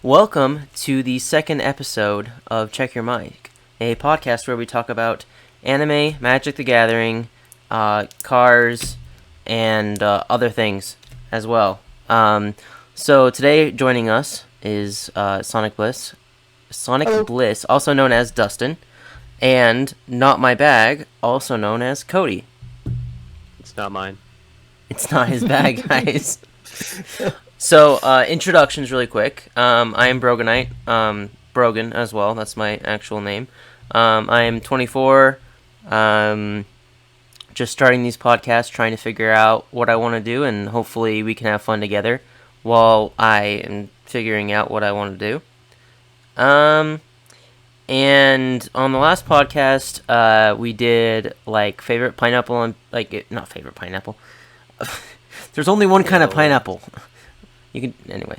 Welcome to the second episode of Check Your Mic, a podcast where we talk about anime, Magic the Gathering, cars, and other things as well. So today joining us is SonicBliss, Hello. SonicBliss, also known as Dustin, and NotMyBag, also known as Cody. It's not mine. It's not his bag, guys. So, introductions really quick. I am Broganite, Brogan as well, that's my actual name. I am 24, just starting these podcasts, trying to figure out what I want to do, and hopefully we can have fun together while I am figuring out what I want to do. And on the last podcast, we did, favorite pineapple on, not favorite pineapple. There's only one kind of pineapple. You can anyway.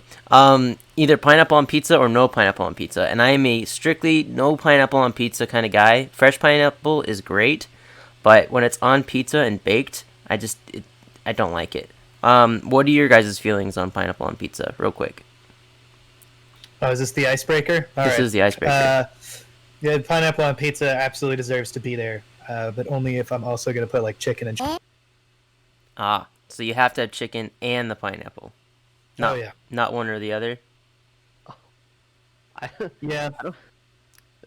Either pineapple on pizza or no pineapple on pizza, and I am a strictly no pineapple on pizza kind of guy. Fresh pineapple is great, but when it's on pizza and baked, I don't like it. What are your guys' feelings on pineapple on pizza, real quick? Oh, is this the icebreaker? This is the icebreaker. Yeah, pineapple on pizza absolutely deserves to be there, but only if I'm also going to put like chicken and. So you have to have chicken and the pineapple. Oh yeah, not one or the other. yeah.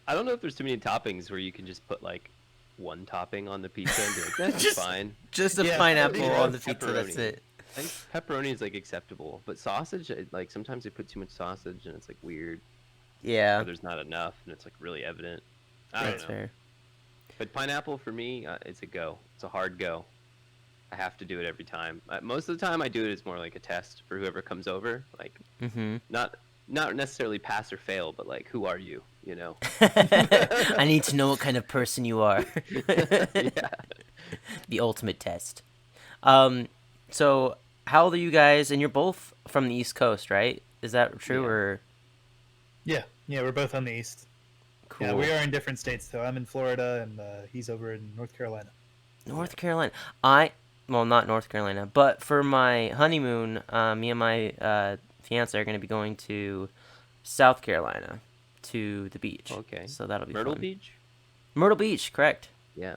I don't know if there's too many toppings where you can just put like one topping on the pizza and be like, that's fine. Just a Yeah, pineapple pepperoni. on the pizza. That's it. I think pepperoni is like acceptable, but sausage, like sometimes they put too much sausage and it's like weird. Yeah, Or there's not enough and it's like really evident. I that's don't know. fair. But pineapple for me, it's a go. It's a hard go. I have to do it every time. Most of the time, I do it as more like a test for whoever comes over. Like, not necessarily pass or fail, but like, who are you? You know. I need to know what kind of person you are. Yeah. The ultimate test. So how old are you guys? And you're both from the East Coast, right? Is that true Yeah. or Yeah, we're both on the east. cool? Yeah, we are in different states though. I'm in Florida and he's over in North Carolina. North Carolina. Well, not North Carolina, but for my honeymoon, me and my fiance are going to be going to South Carolina to the beach. Okay. So that'll be Myrtle fun. Beach. Myrtle Beach, correct? Yeah.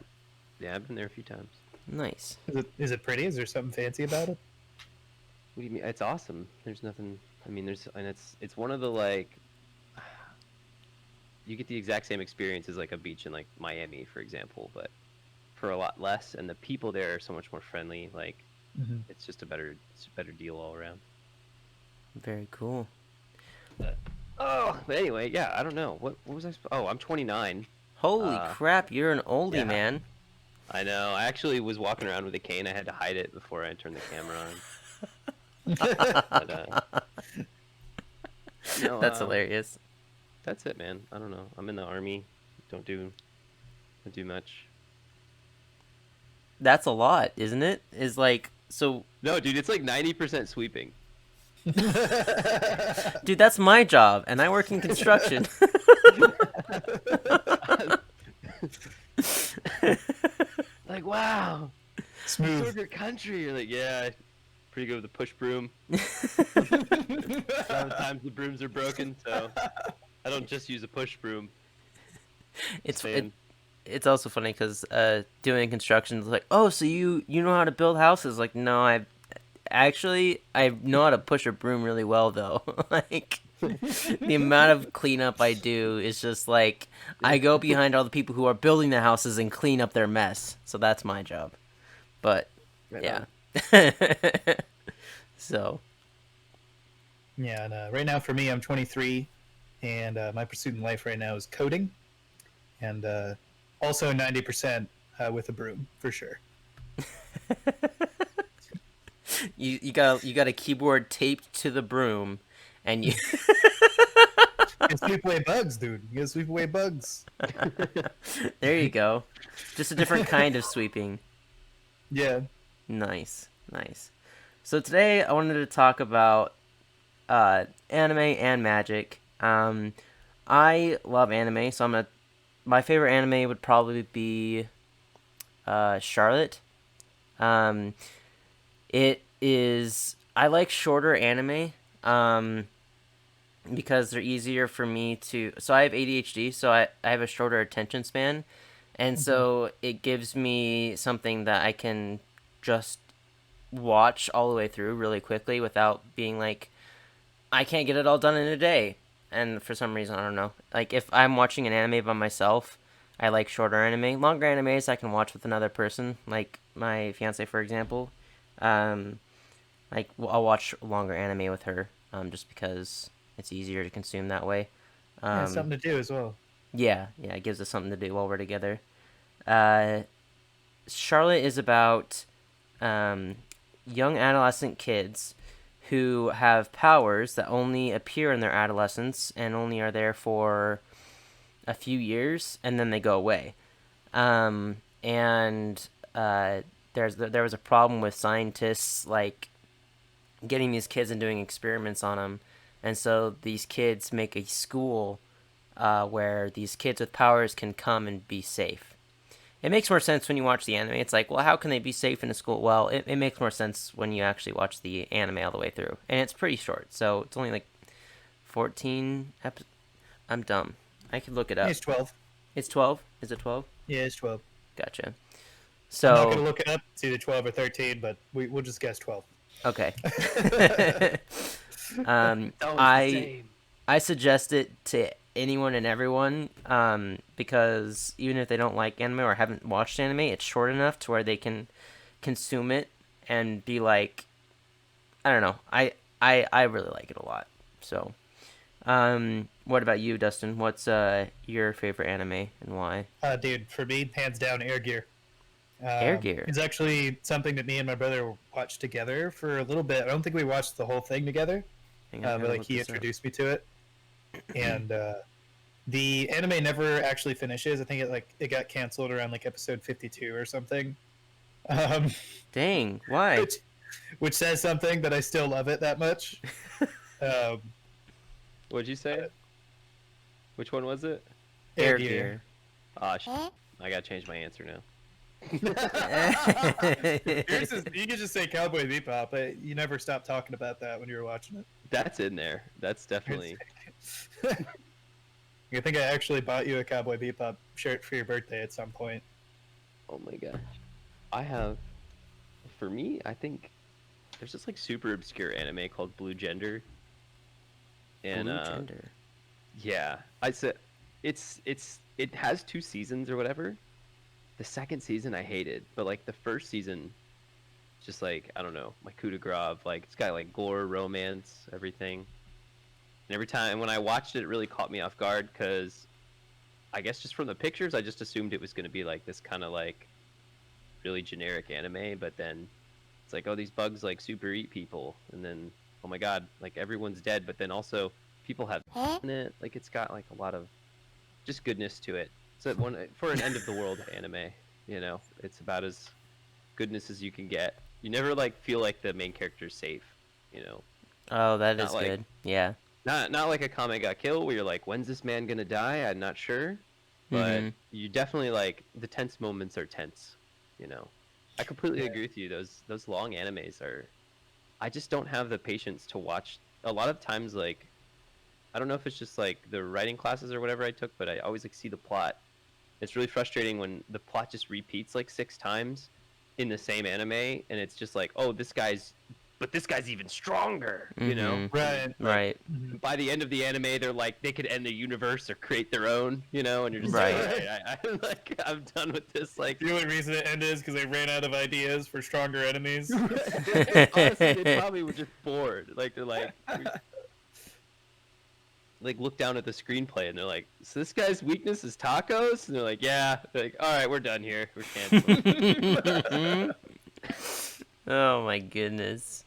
Yeah, I've been there a few times. Nice. Is it pretty? Is there something fancy about it? What do you mean? It's awesome. There's nothing. I mean, it's one of the like. You get the exact same experience as like a beach in like Miami, for example, but for a lot less, and the people there are so much more friendly. Like, it's just a better deal all around. Very cool. But anyway, yeah, I don't know. What was I? Oh, I'm 29. Holy crap, you're an oldie, yeah. man. I know. I actually was walking around with a cane. I had to hide it before I turned the camera on. But, That's hilarious. That's it, man. I don't know. I'm in the army. Don't do much. That's a lot, isn't it? Is like so. No, dude, it's like 90% sweeping. Dude, that's my job, and I work in construction. Like, wow, Smooth. serve your country. You're like, yeah, pretty good with the push broom. Sometimes the brooms are broken, so I don't just use a push broom. It's also funny because doing construction is like, oh, so you know how to build houses? Like, no, I know how to push a broom really well though. Like, the amount of cleanup I do is just like I go behind all the people who are building the houses and clean up their mess. So that's my job. But Right yeah. So Yeah, and right now for me, I'm 23, and my pursuit in life right now is coding, and also 90% with a broom for sure. you got a keyboard taped to the broom, and you You sweep away bugs, dude. You gotta sweep away bugs. there you go. Just a different kind of sweeping. Yeah. Nice. So today I wanted to talk about anime and Magic. I love anime, so my favorite anime would probably be Charlotte. It is I like shorter anime. because they're easier for me to. So I have ADHD, so I have a shorter attention span, and so it gives me something that I can just watch all the way through really quickly without being like, I can't get it all done in a day. And for some reason, I don't know. Like if I'm watching an anime by myself, I like shorter anime. Longer animes I can watch with another person, like my fiance, for example. Um, I'll watch longer anime with her, just because it's easier to consume that way. Yeah, Um, something to do as well. yeah, it gives us something to do while we're together. Uh, Charlotte is about um, young adolescent kids who have powers that only appear in their adolescence and only are there for a few years and then they go away. And there was a problem with scientists like getting these kids and doing experiments on them, and so these kids make a school where these kids with powers can come and be safe. It makes more sense when you watch the anime. It's like, well, how can they be safe in a school? Well, it makes more sense when you actually watch the anime all the way through. And it's pretty short, so it's only like 14 episodes. I'm dumb. I could look it up. It's 12. It's 12? Is it 12? Yeah, it's 12. Gotcha. I'm not So, gonna look it up. It's either 12 or 13, but we'll just guess 12. okay. It's always the I same. I suggest it to anyone and everyone, because even if they don't like anime or haven't watched anime, it's short enough to where they can consume it and be like, I don't know. I really like it a lot. So, what about you, Dustin? What's your favorite anime and why? Dude, for me, hands down, Air Gear. Air Gear. It's actually something that me and my brother watched together for a little bit. I don't think we watched the whole thing together, Hang on, I but gotta like look he this up. introduced me to it, and the anime never actually finishes. I think it got canceled around like episode 52 or something. Um, Dang, why? which says something, but I still love it that much. Um, What'd you say? Which one was it? Air Gear. Ah, I gotta change my answer now. Yours is, you could just say Cowboy Bebop, but you never stopped talking about that when you were watching it. That's in there. That's definitely. I think I actually bought you a Cowboy Bebop shirt for your birthday at some point. Oh my gosh. I have. For me, I think there's this like super obscure anime called Blue Gender. And Blue Gender. yeah, I said it has 2 seasons or whatever. The second season I hated, but like the first season, just like I don't know, my coup de grace. Like it's got like gore, romance, everything. And every time when I watched it, it really caught me off guard because I guess just from the pictures, I just assumed it was going to be like this kind of like really generic anime, but then it's like, oh, these bugs like super eat people, and then oh my god, like everyone's dead, but then also people have in it. Like it's got like a lot of just goodness to it. So one for an end of the world anime, you know, it's about as goodness as you can get. You never like feel like the main character's safe, you know. Oh, that Not is like- good. Yeah. Not like a Kame ga Kill where you're like, when's this man gonna die? I'm not sure, but Mhm. you definitely like the tense moments are tense, you know. I completely agree with you. Those long animes are. I just don't have the patience to watch. A lot of times, like, I don't know if it's just like the writing classes or whatever I took, but I always like see the plot. It's really frustrating when the plot just repeats like 6 times in the same anime, and it's just like, oh, this guy's even stronger, you know? Mhm. Right. Like, Right. by the end of the anime, they're like they could end the universe or create their own, you know, and you're just Right. like, all right, I'm like I'm done with this. Like, The only reason it ended is because they ran out of ideas for stronger enemies. honestly, they probably were just bored. Like they're like look down at the screenplay and they're like, so this guy's weakness is tacos, and they're like, yeah. They're like, all right, we're done here. We're canceled. Oh my goodness.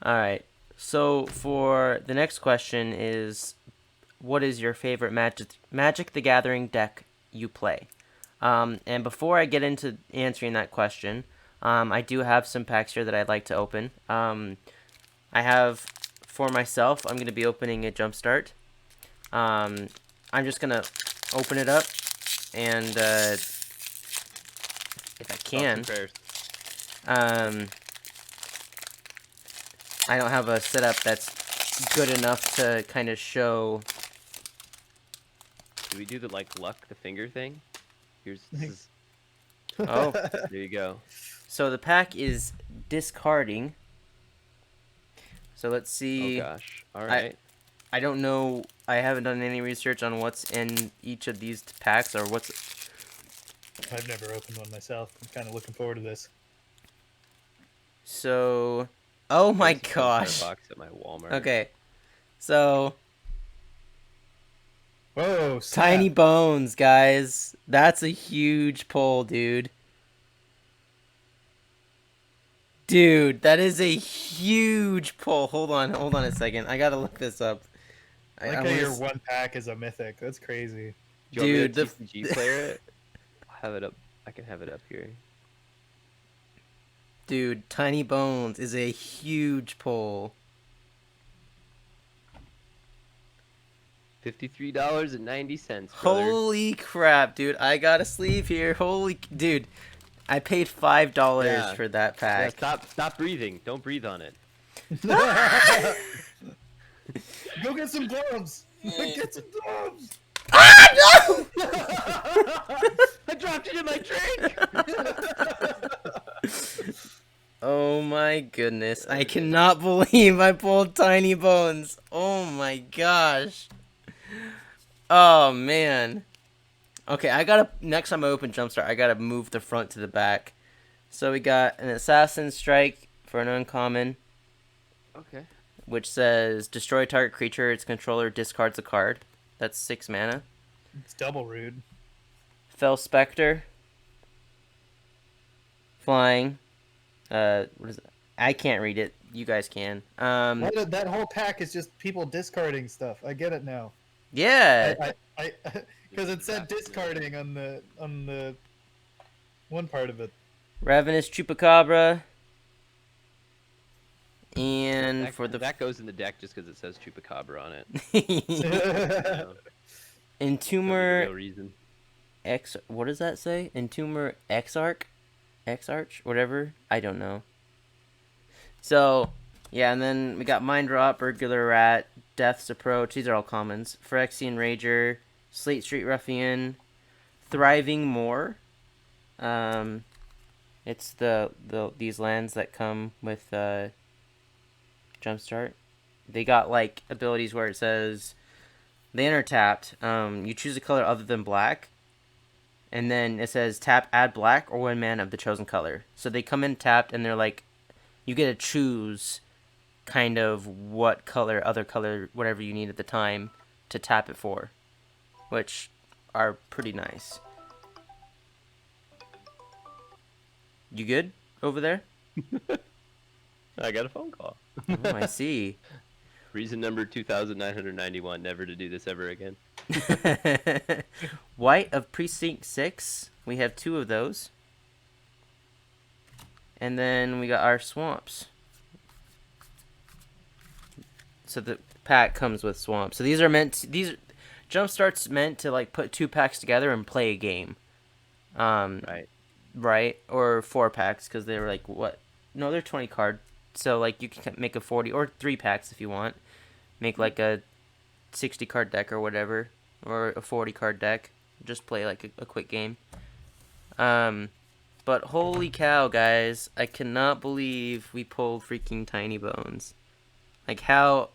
All right. So for the next question is, what is your favorite Magic the Gathering deck you play? And before I get into answering that question, I do have some packs here that I'd like to open. I have, for myself, I'm going to be opening a Jumpstart. I'm just going to open it up, and if I can, Thoughts and prayers. I don't have a setup that's good enough to kind of show. Do we do the luck the finger thing? This is Oh, there you go. so the pack is discarding. So let's Oh see. gosh. All right. I don't know. I haven't done any research on what's in each of these packs or what's. I've never opened one myself. I'm kind of looking forward to this. So, oh my There's a full card gosh. box at my Walmart. Okay, so Whoa, snap. Tiny Bones, guys. That's a huge pull, dude. Dude, that is a huge pull. Hold on a second. I gotta look this up. I like how your one pack is a mythic. That's crazy. Do you Dude, want me to TCG player it? I'll have it up. I can have it up here. Dude, Tiny Bones is a huge pull. $53.90. Holy crap, dude. I got a sleeve here. Dude. I paid $5 for that pack. Yeah, stop breathing. Don't breathe on it. Go get some gloves. Get some gloves. Ah, no! I dropped it in my drink. Oh my goodness. I cannot believe I pulled Tiny Bones. Oh my gosh. Oh man. Okay, next time I open Jumpstart, I gotta move the front to the back. So we got an Assassin Strike for an uncommon. Okay. Which says, destroy target creature, its controller discards a card. That's 6 mana. It's double rude. Fell Spectre. Flying. What is it? I can't read it. You guys can. That whole pack is just people discarding stuff. I get it now. Yeah. I because it said discarding on the one part of it. Ravenous Chupacabra. And that goes in the deck just because it says Chupacabra on it. Entomber No reason. What does that say? Entomber Exarch, whatever. I don't know. So, yeah, and then we got Mind Drop, Burglar Rat, Death's Approach. These are all commons. Phyrexian Rager, Slate Street Ruffian, Thriving Moor. It's these lands that come with Jumpstart. They got like abilities where it says they enter tapped. You choose a color other than black, and then it says tap, add black or 1 mana of the chosen color. So they come in tapped, and they're like, you get to choose kind of what color, other color, whatever you need at the time to tap it for, which are pretty nice. You good over there? I got a phone call. Oh, I see. Reason number 2,991, never to do this ever again. White of Precinct 6. We have 2 of those. And then we got our swamps. So the pack comes with swamps. So these are Jumpstart's meant to like put 2 packs together and play a game. Right? Or 4 packs, because they were like, what? No, they're 20 card. So like you can make a 40 or 3 packs if you want. Make like a 60 card deck or whatever, or a 40 card deck. Just play like a quick game. But holy cow, guys, I cannot believe we pulled freaking Tiny Bones. Like how?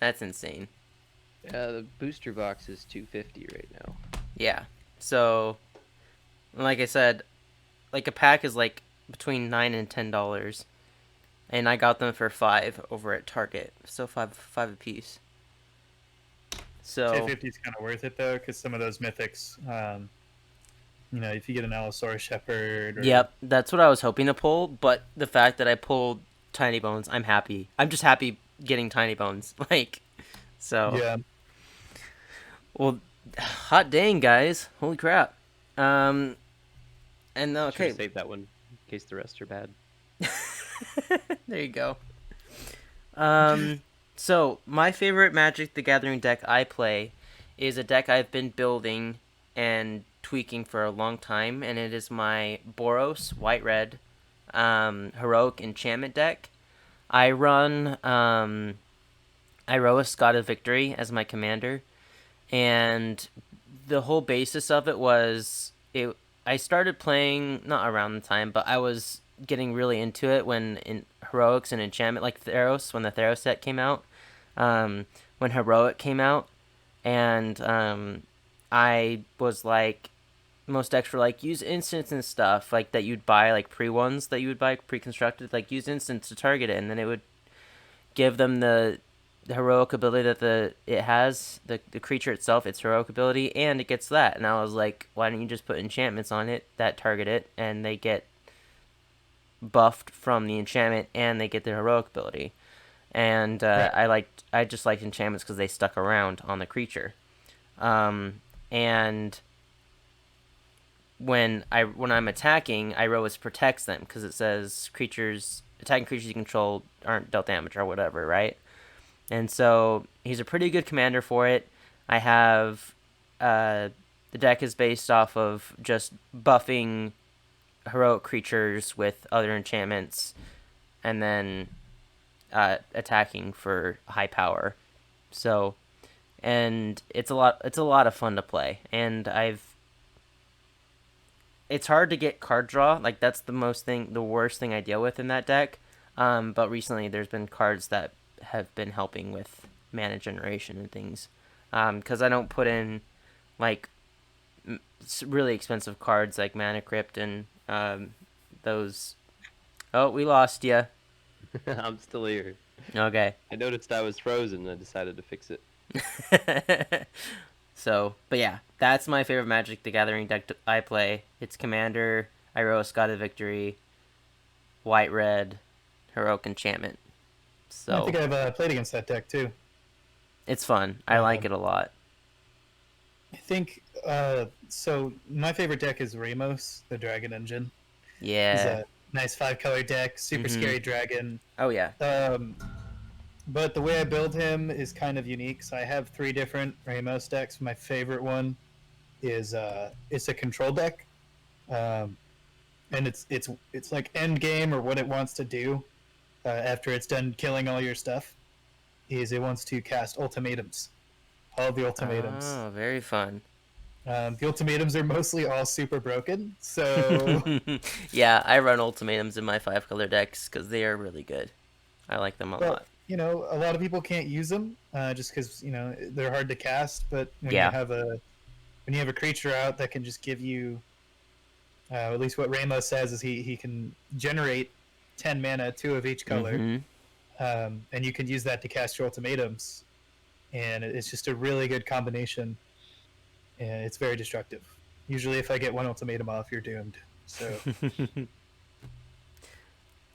That's insane. Yeah, the booster box is $250 right now. Yeah. So, like I said, like a pack is like between $9 and $10. And I got them for $5 over at Target, so five a piece. So $250 is kind of worth it though, because some of those mythics, if you get an Allosaurus Shepherd. Yep, that's what I was hoping to pull. But the fact that I pulled Tiny Bones, I'm happy. I'm just happy getting Tiny Bones, so. Yeah. Well, hot dang, guys! Holy crap! And okay, Should save that one in case the rest are bad. There you go. So my favorite Magic the Gathering deck I play is a deck I've been building and tweaking for a long time, and it is my Boros White-Red Heroic Enchantment deck. I run a Iroas got a victory as my commander, and the whole basis of it was it. I started playing not around the time, but I was getting really into it when in heroics and enchantment, like Theros, when the Theros set came out, when heroic came out, and I was like most extra like use instants and stuff like that you'd buy like pre-ones that you would buy pre-constructed, like use instants to target it, and then it would give them the heroic ability that it has, the creature itself, its heroic ability, and it gets that. And I was like, why don't you just put enchantments on it that target it, and they get buffed from the enchantment, and they get the heroic ability. And I just liked enchantments because they stuck around on the creature. And when I'm attacking, Iroas protects them because it says attacking creatures you control aren't dealt damage or whatever, right? And so he's a pretty good commander for it. I have the deck is based off of just buffing heroic creatures with other enchantments, and then attacking for high power. So, and it's a lot of fun to play. And it's hard to get card draw. Like that's the worst thing I deal with in that deck. But recently there's been cards that have been helping with mana generation and things. Because I don't put in like really expensive cards like Mana Crypt and those. Oh, we lost you. I'm still here. Okay. I noticed I was frozen and I decided to fix it. So, but yeah, that's my favorite Magic the Gathering deck I play. It's Commander, Iroas got a victory, White Red, Heroic Enchantment. So I think I've played against that deck too. It's fun. I like it a lot. I think so. My favorite deck is Ramos, the Dragon Engine. Yeah. He's a nice 5-color deck, super scary dragon. Oh yeah. But the way I build him is kind of unique. So I have 3 different Ramos decks. My favorite one is it's a control deck, and it's like end game or what it wants to do after it's done killing all your stuff. Is it wants to cast ultimatums, all the ultimatums. Oh, very fun. The ultimatums are mostly all super broken, so yeah, I run ultimatums in my 5-color decks because they are really good. I like them a lot. You know, a lot of people can't use them just because they're hard to cast. But when you have a creature out that can just give you, at least what Ramos says is he can generate 10 mana, 2 of each color, and you can use that to cast your ultimatums, and it's just a really good combination. And it's very destructive. Usually, if I get one ultimatum off, you're doomed. So,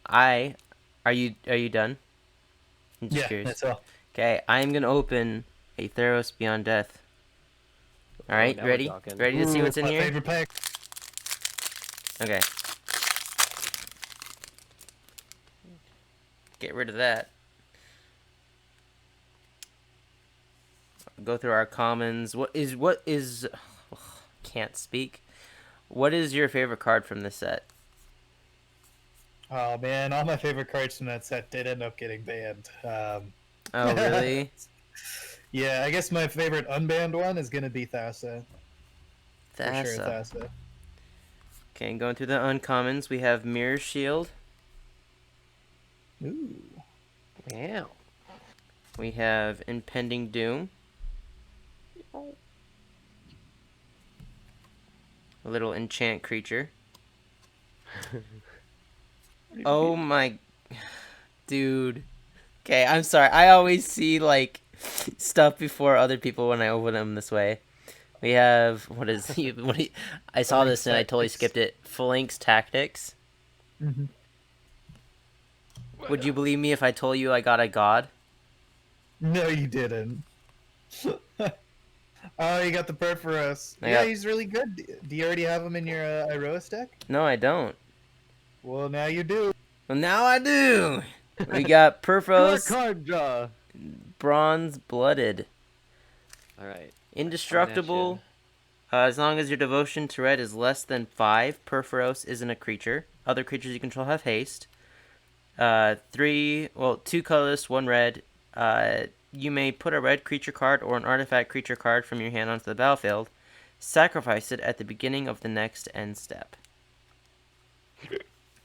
are you done? I'm just curious. That's all. Okay, I'm gonna open a Theros Beyond Death. All right, ready? Ready to see what's in here? Favorite pack. Okay. Get rid of that. Go through our commons. What is can't speak. What is your favorite card from this set? Oh man, all my favorite cards from that set did end up getting banned. Oh really? Yeah, I guess my favorite unbanned one is gonna be Thassa. Thassa. For sure, Thassa. Okay, going through the uncommons, we have Mirror Shield. Ooh. Wow. We have Impending Doom. A little enchant creature. Oh my... Dude. Okay, I'm sorry. I always see, like, stuff before other people when I open them this way. We have... I saw this and I totally skipped it. Phalanx Tactics. Mm-hmm. Would you believe me if I told you I got a god? No, you didn't. Oh, you got the Perforos. He's really good. Do you already have him in your Iroas deck? No, I don't. Well, now you do. Well, now I do. We got Perforos. Card draw. Bronze Blooded. All right. Indestructible. As long as your devotion to red is less than 5, Perforos isn't a creature. Other creatures you control have haste. 2 colorless, 1 red. You may put a red creature card or an artifact creature card from your hand onto the battlefield. Sacrifice it at the beginning of the next end step.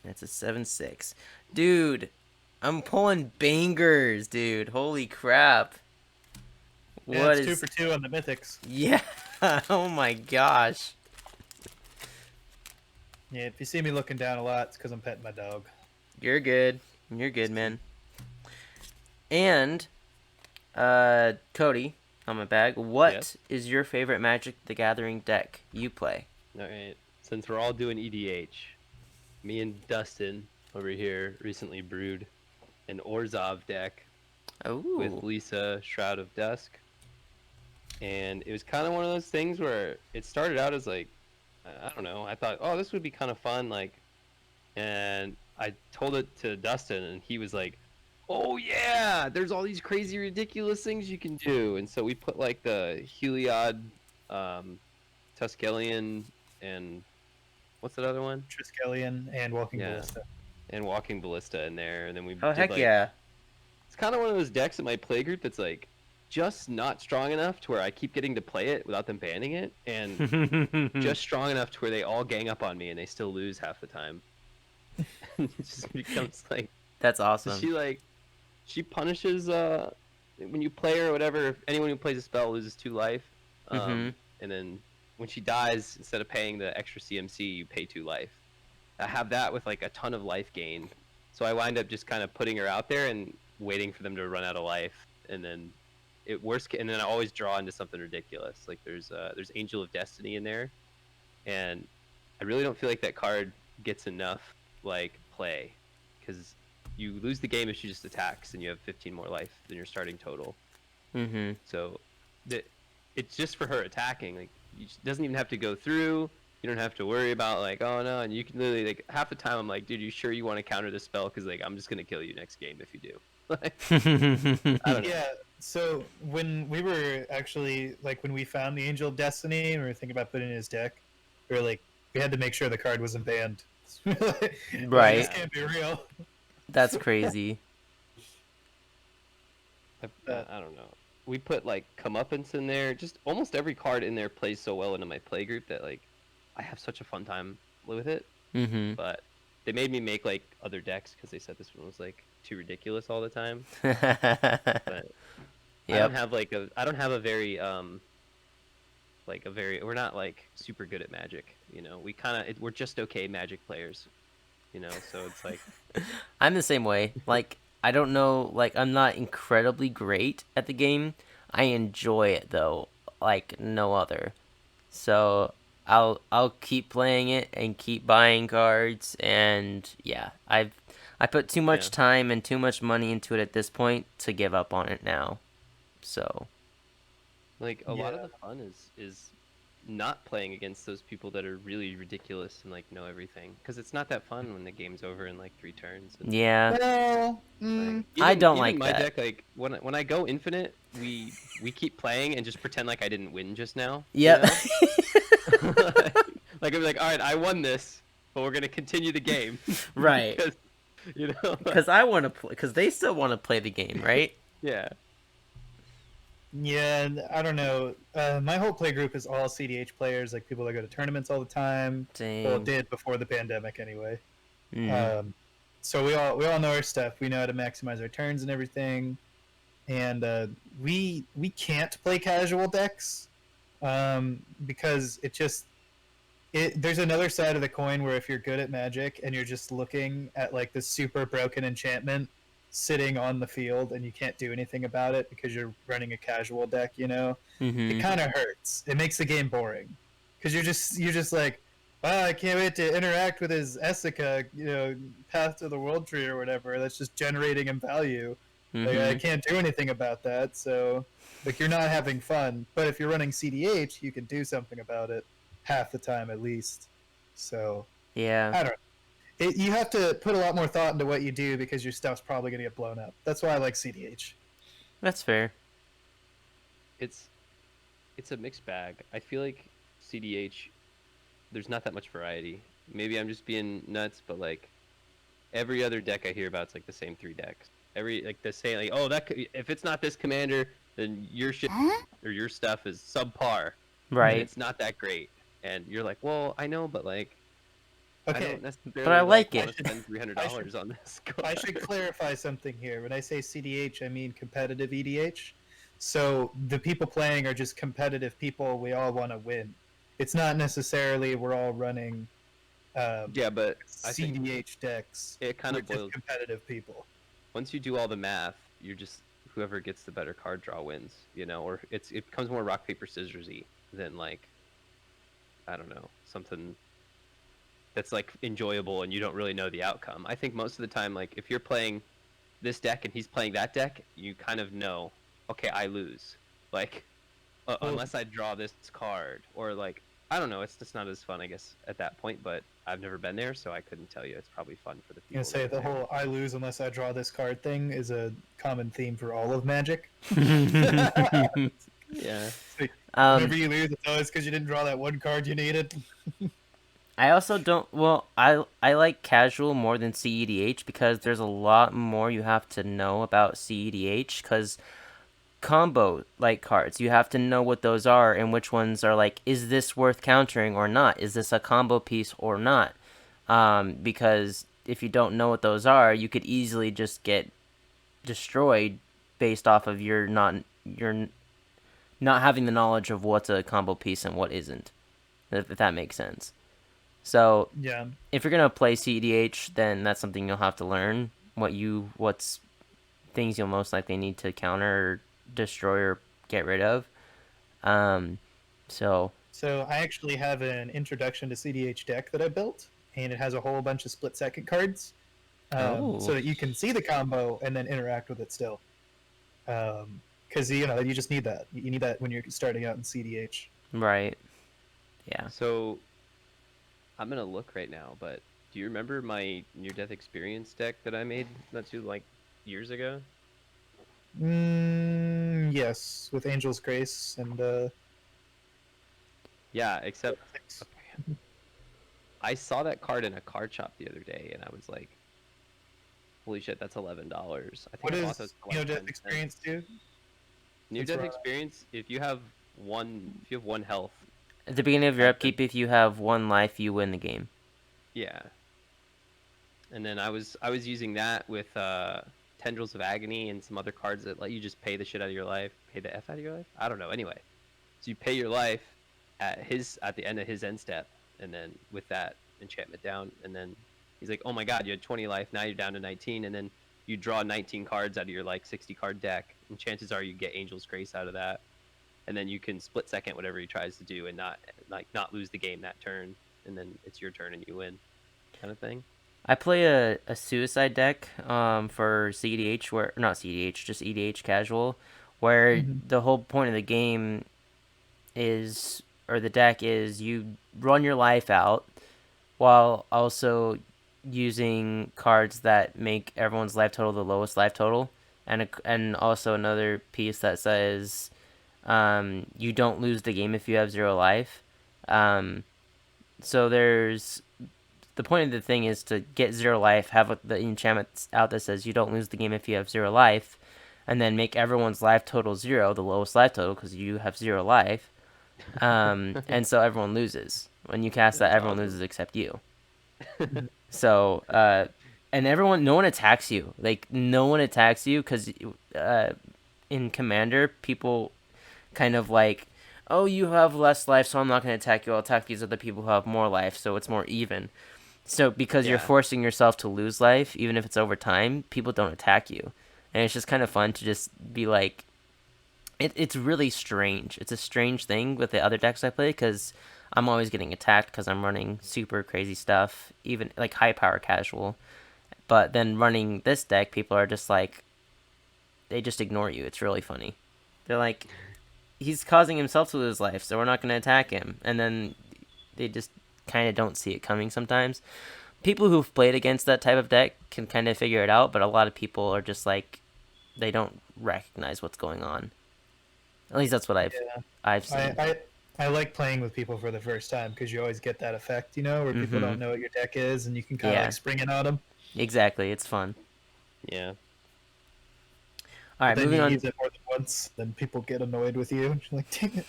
That's a 7/6. Dude, I'm pulling bangers, dude. Holy crap. Yeah, What it's is... 2 for 2 on the mythics. Yeah. Oh my gosh. Yeah, if you see me looking down a lot, it's because I'm petting my dog. You're good. You're good, man. And, Cody, on my bag, what is your favorite Magic the Gathering deck you play? Alright, since we're all doing EDH, me and Dustin over here recently brewed an Orzhov deck with Lisa, Shroud of Dusk. And it was kind of one of those things where it started out as like, I don't know, I thought, oh, this would be kind of fun, like, and I told it to Dustin, and he was like, oh yeah, there's all these crazy, ridiculous things you can do. And so we put like the Heliod, Tuskelion, and what's that other one? Triskelion and Walking Ballista. And Walking Ballista in there, and then we Oh, did, heck like, yeah. It's kind of one of those decks in my playgroup that's like just not strong enough to where I keep getting to play it without them banning it, and just strong enough to where they all gang up on me and they still lose half the time. It just becomes like... That's awesome. She punishes when you play her or whatever. If anyone who plays a spell loses 2 life, and then when she dies, instead of paying the extra CMC, you pay 2 life. I have that with like a ton of life gain, so I wind up just kind of putting her out there and waiting for them to run out of life, and then and then I always draw into something ridiculous. Like there's Angel of Destiny in there, and I really don't feel like that card gets enough like play, because you lose the game if she just attacks and you have 15 more life than your starting total. So it's just for her attacking. Like, it doesn't even have to go through. You don't have to worry about like, oh no, and you can literally, like, half the time I'm like, dude, you sure you want to counter this spell? Because like I'm just gonna kill you next game if you do. Like, I don't know. Yeah, so when we were actually, like, when we found the Angel of Destiny and we were thinking about putting it in his deck, we were like, we had to make sure the card wasn't banned. Right. This can't be real. That's crazy. I don't know. We put like Comeuppance in there. Just almost every card in there plays so well into my playgroup that like I have such a fun time with it. But they made me make like other decks because they said this one was like too ridiculous all the time. But I don't have a very we're not like super good at Magic, you know. We're just okay Magic players, you know. So it's like I'm the same way. Like, I don't know, like, I'm not incredibly great at the game. I enjoy it though, like no other. So I'll keep playing it and keep buying cards, and yeah, I put too much time and too much money into it at this point to give up on it now. So like a lot of the fun is not playing against those people that are really ridiculous and like know everything, because it's not that fun when the game's over in like 3 turns. And, Well, like, I don't even like my that. deck, like when I go infinite, we keep playing and just pretend like I didn't win just now. Yep. You know? Like I'm like, all right, I won this, but we're gonna continue the game. Right. Because, you know. Because I want to play. Because they still want to play the game, right? Yeah. yeah, I don't know. My whole play group is all CDH players, like people that go to tournaments all the time. Dang. Well, did before the pandemic anyway. Mm. So we all know our stuff. We know how to maximize our turns and everything. And we can't play casual decks because there's another side of the coin where if you're good at Magic and you're just looking at like this super broken enchantment sitting on the field and you can't do anything about it because you're running a casual deck, you know, it kind of hurts. It makes the game boring because you're just like, wow, I can't wait to interact with his Essica, you know, Path to the World Tree or whatever. That's just generating him value. Like, I can't do anything about that, so like you're not having fun. But if you're running CDH, you can do something about it half the time at least. So Yeah. I don't know. You have to put a lot more thought into what you do because your stuff's probably going to get blown up. That's why I like CDH. That's fair. It's a mixed bag. I feel like CDH, there's not that much variety. Maybe I'm just being nuts, but like every other deck I hear about, it's like the same 3 decks. every like the saying like, oh, if it's not this commander, then your shit or your stuff is subpar, and Right. it's not that great. And you're like, well, I know, but like, I Okay, don't But I necessarily like want it. to spend $300 on this I should card. clarify something here. When I say CDH, I mean competitive EDH. So the people playing are just competitive people. We all want to win. It's not necessarily we're all running Yeah, but I think CDH decks. it kind We're of just boils. competitive people. Once you do all the math, you're just whoever gets the better card draw wins. Or it becomes more rock paper scissorsy than like, I don't know, something that's like enjoyable and you don't really know the outcome. I think most of the time, like if you're playing this deck and he's playing that deck, you kind of know, okay, I lose. Like, Well, unless I draw this card, or like, I don't know, it's just not as fun, I guess, at that point. But I've never been there, so I couldn't tell you. It's probably fun for the I'm gonna people that say are the there. whole "I lose unless I draw this card" thing is a common theme for all of Magic. Yeah. Whenever you lose, it's always because you didn't draw that one card you needed. I also don't. Well, I like casual more than CEDH because there's a lot more you have to know about CEDH. Because combo like cards, you have to know what those are and which ones are like, is this worth countering or not? Is this a combo piece or not? Because if you don't know what those are, you could easily just get destroyed based off of your not having the knowledge of what's a combo piece and what isn't. If that makes sense. So Yeah. if you're gonna play CEDH, then that's something you'll have to learn. What's things you'll most likely need to counter or destroy or get rid of. Um, so So I actually have an introduction to CDH deck that I built, and it has a whole bunch of split second cards, so oh that you can see the combo and then interact with it still. Because you just need that. You need that when you're starting out in CDH. right, yeah. So I'm gonna look right now, but do you remember my near-death experience deck that I made not too like years ago? Yes, with Angel's Grace and Yeah, except I saw that card in a card shop the other day, and I was like, "Holy shit, that's $11." I think what I bought does those for like Death 10 Experience cents. do? Since Near-death we're on experience. If you have one health, At the beginning of your at the upkeep, if you have one life, you win the game. yeah, and then I was using that with Tendrils of Agony and some other cards that let you just pay the shit out of your life, pay the f out of your life. I don't know. Anyway, so you pay your life at the end of his end step, and then with that enchantment down, and then he's like, "Oh my god, you had 20 life. Now you're down to 19," and then you draw 19 cards out of your like 60 card deck, and chances are you get Angel's Grace out of that, and then you can split second whatever he tries to do and not lose the game that turn, and then it's your turn and you win, kind of thing. I play a suicide deck for CDH, where not CDH, just EDH casual, where Mhm. the whole point of the game is, or the deck is, you run your life out while also using cards that make everyone's life total the lowest life total, and also another piece that says you don't lose the game if you have zero life. Um, so there's the point of the thing is to get zero life, have the enchantment out that says you don't lose the game if you have zero life, and then make everyone's life total zero, the lowest life total, because you have zero life. And so everyone loses. When you cast that, That's everyone awesome. loses except you. Mhm. So, and no one attacks you. Like, no one attacks you because in Commander, people kind of like, oh, you have less life, so I'm not going to attack you. I'll attack these other people who have more life, so it's more even. So, because you're Yeah. forcing yourself to lose life, even if it's over time, people don't attack you. And it's just kind of fun to just be like, it's really strange. It's a strange thing with the other decks I play because I'm always getting attacked because I'm running super crazy stuff, even like high power casual. But then running this deck, people are just like, they just ignore you. It's really funny. They're like, he's causing himself to lose life, so we're not going to attack him. And then they just kind of don't see it coming sometimes. People who've played against that type of deck can kind of figure it out, but a lot of people are just like, they don't recognize what's going on. At least that's what Yeah, I've I, seen. I I like playing with people for the first time because you always get that effect, where people Mm-hmm. don't know what your deck is, and you can kind of like Yeah, spring it on them. exactly. It's fun. Yeah. All right, But then moving you on. use it more than once, then people get annoyed with you. And you're like, dang it.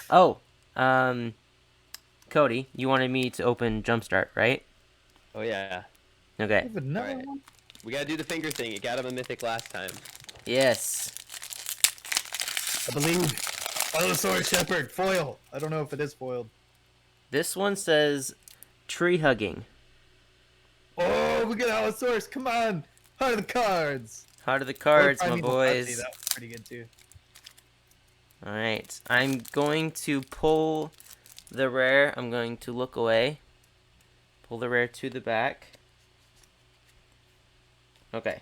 Oh, Cody, you wanted me to open Jumpstart, right? Oh yeah. I Okay. have All another right. one. We gotta do the finger thing. It got him a mythic last time. Yes. I believe. Allosaurus Shepherd foil. I don't know if it is foiled. This one says tree hugging. Oh, we get Allosaurus. Come on. Heart of the cards. Heart of the Or cards, my Primeval Gutsy. boys. That was pretty good too. All right, I'm going to pull the rare. I'm going to look away. Pull the rare to the back. Okay.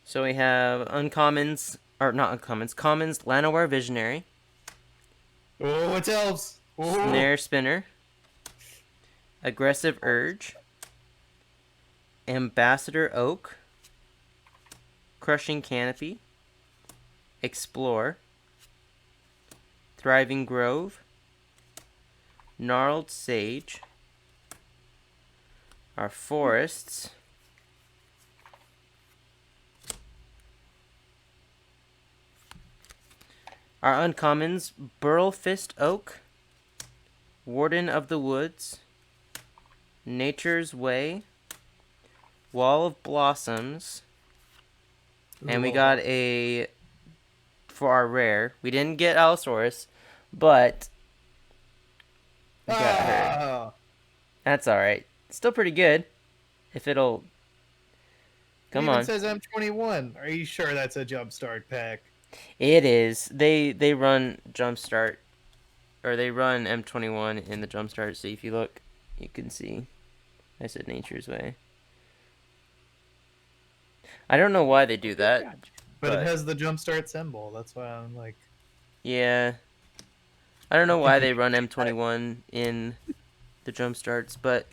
So we have uncommons, or not uncommons, commons, Llanowar Visionary, Oh, it's elves. Oh. Snare Spinner, Aggressive Urge, Ambassador Oak, Crushing Canopy, Explore, Thriving Grove, Gnarled Sage, our forests, our uncommons, Burl Fist Oak, Warden of the Woods, Nature's Way, Wall of Blossoms, and we got a, for our rare, we didn't get Allosaurus, but we got her. That's alright. Still pretty good. If it'll... Come it even on. says M21. Are you sure that's a Jumpstart pack? It is. They run Jumpstart, or they run M21 in the Jumpstart, so if you look, you can see. I said Nature's Way. I don't know why they do that. But it has the Jumpstart symbol. That's why I'm like... Yeah. I don't know why they run M21 in the Jumpstarts, but...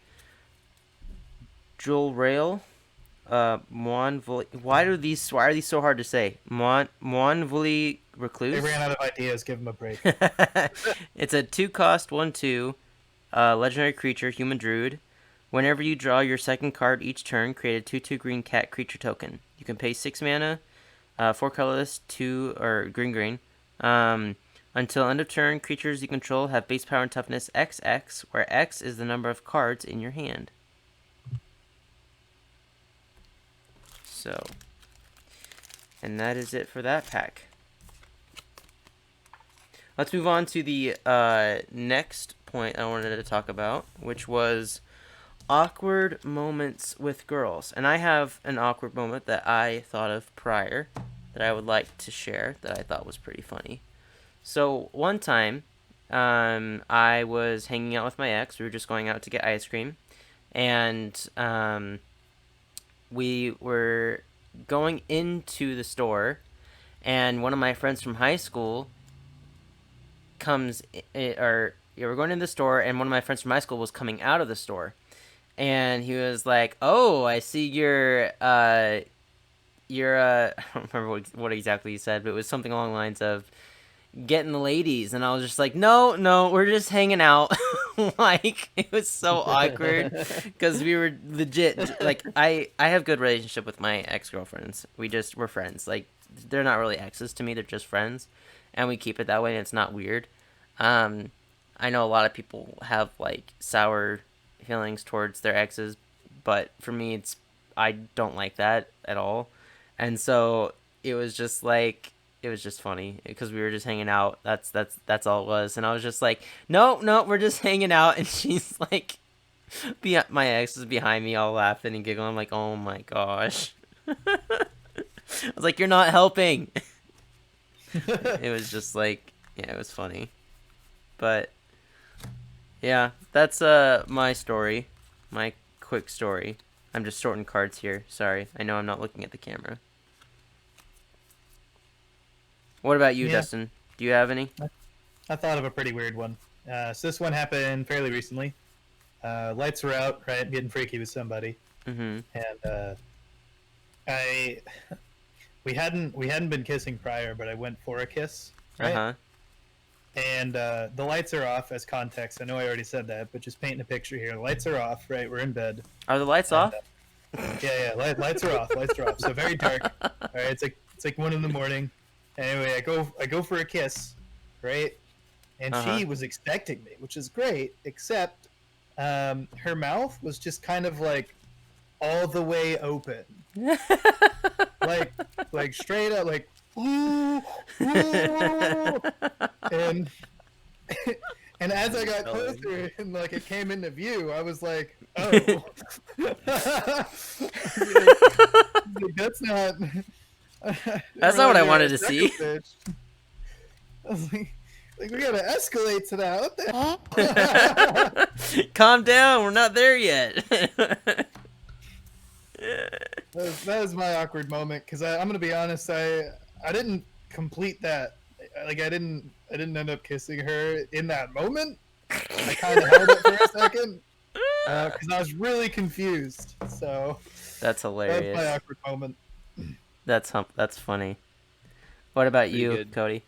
Jewel Rail, why are these so hard to say? Moanvuli Recluse. They ran out of ideas. Give them a break. It's a 2-cost 1/2 legendary creature, human druid. Whenever you draw your second card each turn, create a 2/2 green cat creature token. You can pay 6 mana, 4 colorless, 2 or green. Until end of turn, creatures you control have base power and toughness XX, where X is the number of cards in your hand. So, and that is it for that pack. Let's move on to the next point I wanted to talk about, which was awkward moments with girls. And I have an awkward moment that I thought of prior that I would like to share that I thought was pretty funny. So one time, I was hanging out with my ex. We were just going out to get ice cream, and we were going into the store, and one of my friends from high school we're going into the store, and one of my friends from high school was coming out of the store, and he was like, "Oh, I see you're I don't remember what exactly he said, but it was something along the lines of getting the ladies," and I was just like, no, we're just hanging out. Like, it was so awkward because we were legit, like, I have good relationship with my ex-girlfriends. We're friends. Like, they're not really exes to me, they're just friends, and we keep it that way, and it's not weird. I know a lot of people have like sour feelings towards their exes, but for me, I don't like that at all. And so it was just funny because we were just hanging out. That's all it was. And I was just like, no, we're just hanging out. And she's like, my ex is behind me, all laughing and giggling. I'm like, oh my gosh. I was like, you're not helping. It was just like, yeah, it was funny. But yeah, that's my story, my quick story. I'm just sorting cards here. Sorry, I know I'm not looking at the camera. What about you, Dustin? Do you have any? I thought of a pretty weird one. So this one happened fairly recently. Lights were out, right? Getting freaky with somebody, and we hadn't been kissing prior, but I went for a kiss, right? And the lights are off as context. I know I already said that, but just painting a picture here. The lights are off, right? We're in bed. Are the lights off? Yeah, lights are off. Lights are off. So very dark. All right, it's like 1 a.m. Anyway, I go for a kiss, right? And she was expecting me, which is great, except her mouth was just kind of like all the way open, like straight up, like ooh, ooh. and and as I got closer and like it came into view, I was like, oh, that's not. That's not what I wanted to see. I was like, we gotta escalate to that. What the hell? Calm down. We're not there yet. That was my awkward moment because I'm gonna be honest. I didn't complete that. Like I didn't end up kissing her in that moment. I kind of held it for a second because I was really confused. So that's hilarious. That was my awkward moment. That's funny. What about you, good. Cody?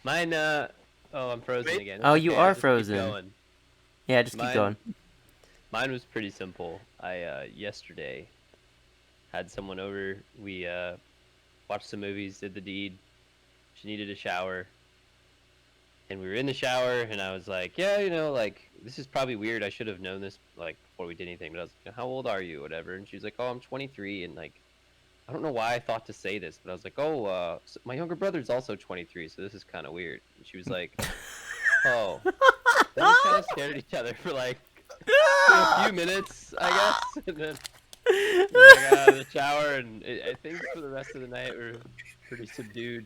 Mine. Oh, I'm frozen again. Oh, you are frozen. Yeah, just keep going. Mine was pretty simple. I yesterday had someone over. We watched some movies, did the deed. She needed a shower. And we were in the shower, and I was like, yeah, like, this is probably weird. I should have known this, like, before we did anything. But I was like, how old are you, whatever? And she was like, oh, I'm 23. And, like, I don't know why I thought to say this, but I was like, oh, so my younger brother's also 23, so this is kind of weird. And she was like, oh. Then we kind of stared at each other for, like, a few minutes, I guess. And then I got out of the shower, and I think for the rest of the night, we were pretty subdued.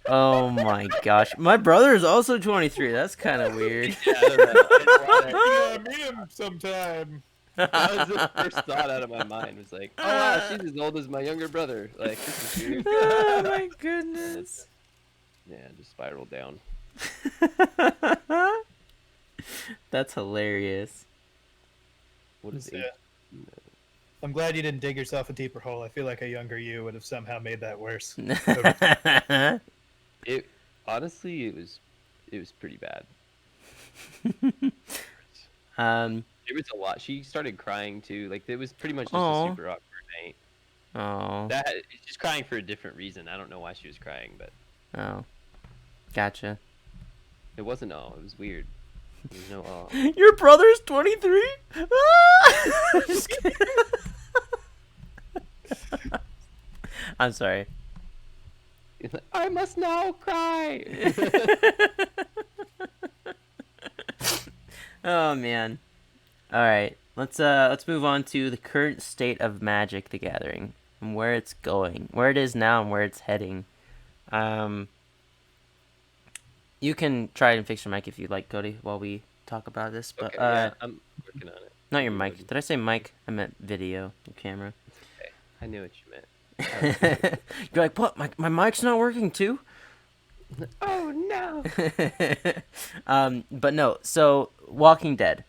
Oh my gosh. My brother is also 23. That's kind of weird. Yeah, I don't know. I meet him sometime. That was the first thought out of my mind. Was like, oh wow, she's as old as my younger brother. Like, this is weird. Oh my goodness. Yeah, just spiraled down. That's hilarious. What is it? I'm glad you didn't dig yourself a deeper hole. I feel like a younger you would have somehow made that worse. It honestly, it was pretty bad. It was a lot. She started crying too. Like, it was pretty much just a super awkward night. Oh. It's just crying for a different reason. I don't know why she was crying, but. Oh. Gotcha. It wasn't all. It was weird. There's no all. Your brother's 23? Just kidding. I'm sorry. I must now cry. Oh man. All right. Let's move on to the current state of Magic: The Gathering and where it's going, where it is now, and where it's heading. You can try and fix your mic if you'd like, Cody, while we talk about this. But okay, yeah, I'm working on it. Not your mic. Did I say mic? I meant video, your camera. Okay. I knew what you meant. You're like, what? My mic's not working too? Oh no. But no. So, Walking Dead.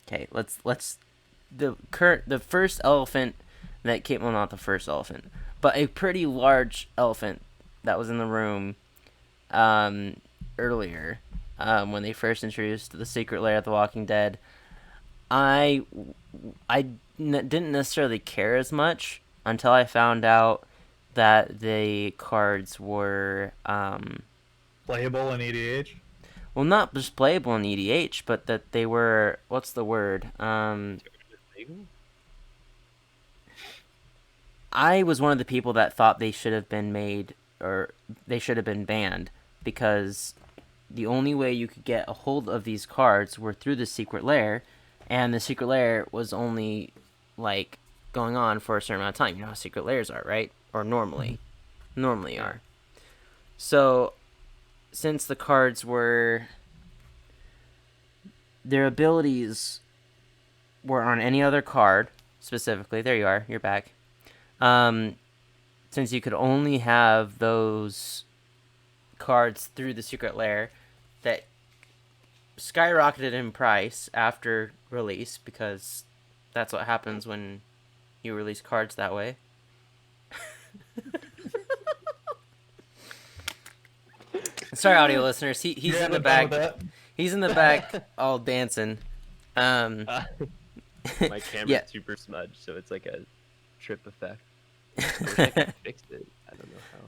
Okay, let's the first elephant that came, well, not the first elephant, but a pretty large elephant that was in the room earlier when they first introduced the secret lair of The Walking Dead. I didn't necessarily care as much until I found out that the cards were playable in EDH. Well, not just playable in EDH, but that they were, what's the word? I was one of the people that thought they should have been made, or they should have been banned, because the only way you could get a hold of these cards were through the secret lair, and the secret lair was only, like, going on for a certain amount of time. You know how secret lairs are, right? Or normally are. So, since the cards were, their abilities were on any other card, specifically, there you are, you're back. Since you could only have those cards through the secret lair, that skyrocketed in price after release, because that's what happens when you release cards that way. Sorry, audio listeners. He's in the back. He's in the back, all dancing. My camera's Yeah. super smudged, so it's like a trip effect. I wish I could fix it. I don't know how.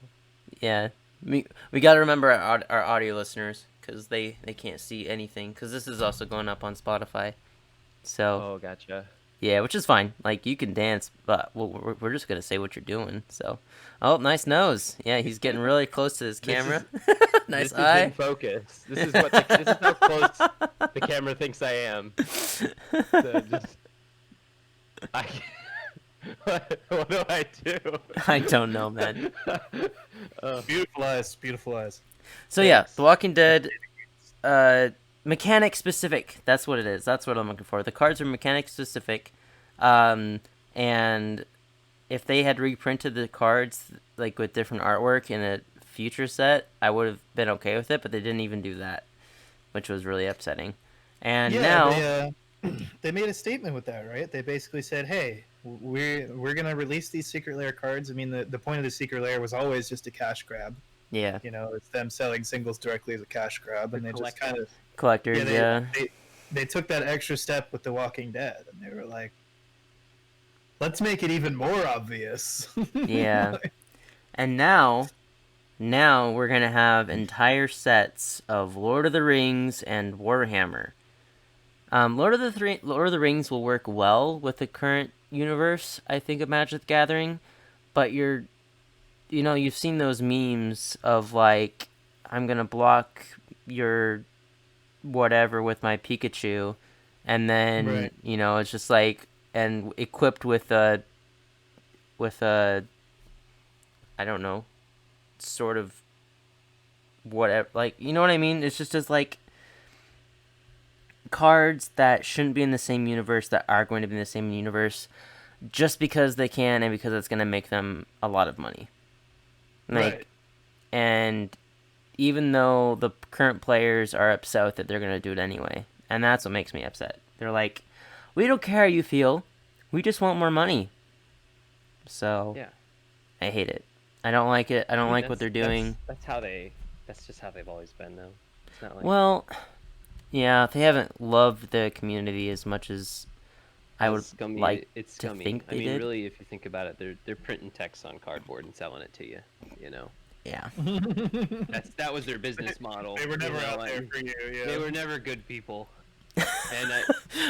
Yeah, we got to remember our audio listeners because they can't see anything because this is also going up on Spotify. So Oh, gotcha. yeah, which is fine. Like you can dance, but we're just gonna say what you're doing. So, oh, nice nose. Yeah, he's getting really close to his This camera. Nice This is in eye. focus. This is how close the camera thinks I am. So just I what do I do? I don't know, man. Beautiful eyes, beautiful eyes. So yeah, Thanks. The Walking Dead, mechanic specific. That's what it is. That's what I'm looking for. The cards are mechanic specific, and if they had reprinted the cards like with different artwork in a future set, I would have been okay with it. But they didn't even do that, which was really upsetting. And now, they made a statement with that, right? They basically said, "Hey, we're gonna release these secret lair cards." I mean, the point of the secret lair was always just a cash grab. yeah, You know, it's them selling singles directly as a cash grab, and they just kind of collectors, they took that extra step with The Walking Dead, and they were like, let's make it even more obvious. yeah. And now we're gonna have entire sets of Lord of the Rings and Warhammer. Lord of the Rings will work well with the current universe, I think, of Magic the Gathering, but you've seen those memes of like, I'm gonna block your whatever with my Pikachu, and then Right. it's just like, and equipped with a I don't know, sort of whatever, like, you know what I mean? It's just like cards that shouldn't be in the same universe that are going to be in the same universe just because they can and because it's going to make them a lot of money. Like, Right. and even though the current players are upset with it, they're going to do it anyway. And that's what makes me upset. They're like, we don't care how you feel. We just want more money. So, Yeah. I hate it. I don't like it. I don't like what they're doing. That's just how they've always been, though. It's not like Well, yeah, they haven't loved the community as much as I would scummy. like It's to scummy. think I they mean, did. really, if you think about it, they're printing text on cardboard and selling it to you. You know, Yeah. that was their business model. They were never you know, out there for you. Yeah. They were never good people. And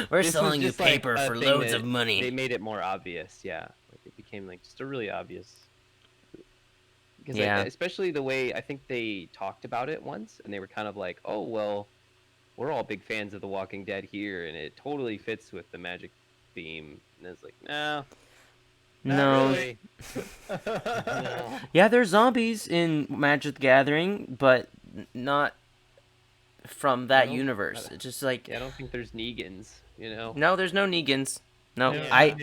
We're this was selling you just, like, paper a for thing loads that of money. They made it more obvious. Yeah, like it became like just a really obvious. Because Yeah. especially the way I think they talked about it once, and they were kind of like, "Oh well, we're all big fans of The Walking Dead here, and it totally fits with the magic theme." And it's like, no, not No. really. No. Yeah, there's zombies in Magic the Gathering, but not from that universe. It's just like, I don't think there's Negans. You know. no, there's no Negans. No, Yeah,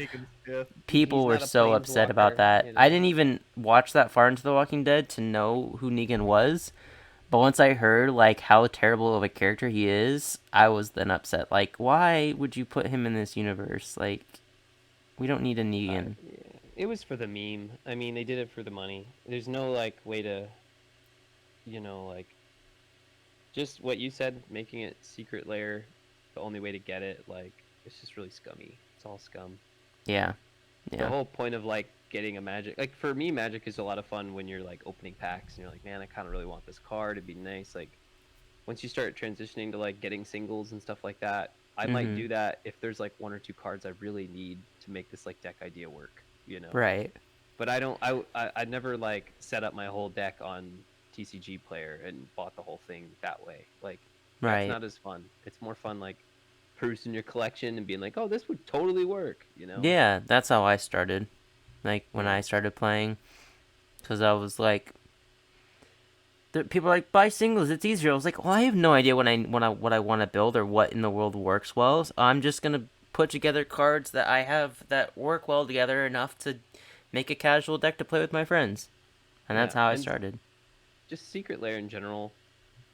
people He's were not a so upset about planeswalker, that. you I know? didn't even watch that far into The Walking Dead to know who Negan was. But once I heard like how terrible of a character he is, I was then upset. Like, why would you put him in this universe? Like, we don't need a Negan. Yeah. It was for the meme. I mean, they did it for the money. There's no like way to, like just what you said, making it secret lair, the only way to get it. Like, it's just really scummy. It's all scum. Yeah. The whole point of like getting a magic, like for me, magic is a lot of fun when you're like opening packs and you're like, man, I kind of really want this card. It'd be nice. Like, once you start transitioning to like getting singles and stuff like that, I might do that if there's like one or two cards I really need to make this like deck idea work, Right. But I don't. I never like set up my whole deck on TCG Player and bought the whole thing that way. Like, Right. It's not as fun. It's more fun like perusing your collection and being like, oh, this would totally work, Yeah, that's how I started. Like, when I started playing. Because I was like, people are like, buy singles, it's easier. I was like, well, I have no idea what I want to build or what in the world works well. So I'm just going to put together cards that I have that work well together enough to make a casual deck to play with my friends. And that's how I started. Just Secret Lair in general,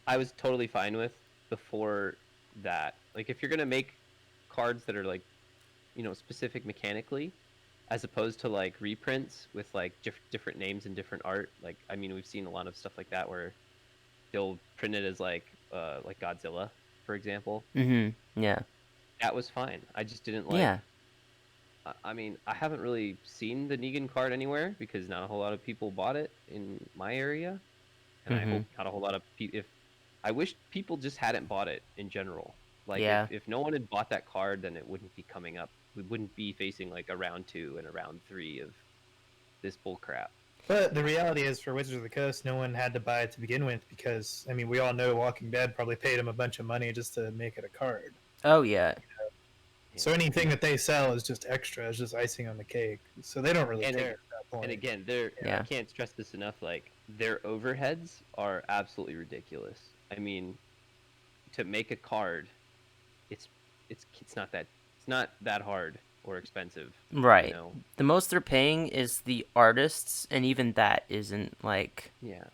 I was totally fine with before that. Like, if you're going to make cards that are like, specific mechanically, as opposed to like reprints with like different names and different art. Like, I mean, we've seen a lot of stuff like that where they'll print it as like Godzilla, for example. Yeah. That was fine. I just didn't like. Yeah. I mean, I haven't really seen the Negan card anywhere because not a whole lot of people bought it in my area, and I hope not a whole lot of people. If I wish people just hadn't bought it in general. Like Yeah. if no one had bought that card, then it wouldn't be coming up. We wouldn't be facing like a round 2 and a round 3 of this bull crap. But the reality is, for Wizards of the Coast, no one had to buy it to begin with because, I mean, we all know Walking Dead probably paid them a bunch of money just to make it a card. Oh yeah. So anything that they sell is just extra, it's just icing on the cake. So they don't really care at that point. And again, I can't stress this enough. Like their overheads are absolutely ridiculous. I mean, to make a card, it's not that hard or expensive. Right. You know? The most they're paying is the artists, and even that isn't like. Yeah.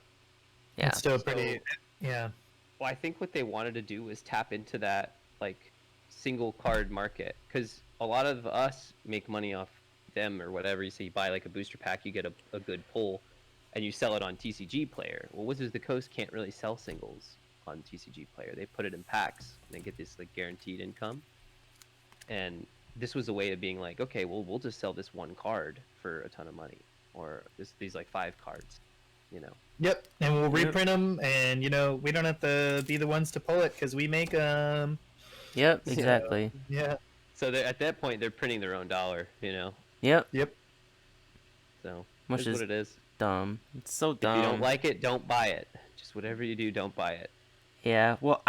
Yeah. It's still pretty. Yeah. Well, I think what they wanted to do was tap into that like single card market, because a lot of us make money off them or whatever. You say you buy like a booster pack, you get a good pull, and you sell it on TCG Player. Well, Wizards of the Coast can't really sell singles on TCG Player. They put it in packs and they get this like guaranteed income. And this was a way of being like, okay, well, we'll just sell this one card for a ton of money, or these like 5 cards, you know. Yep, and we'll reprint them, and you know we don't have to be the ones to pull it because we make them. Yep, exactly. So, yeah. So at that point, they're printing their own dollar, you know. Yep. So which is what it is. Dumb. It's so dumb. If you don't like it, don't buy it. Just whatever you do, don't buy it. Yeah, well,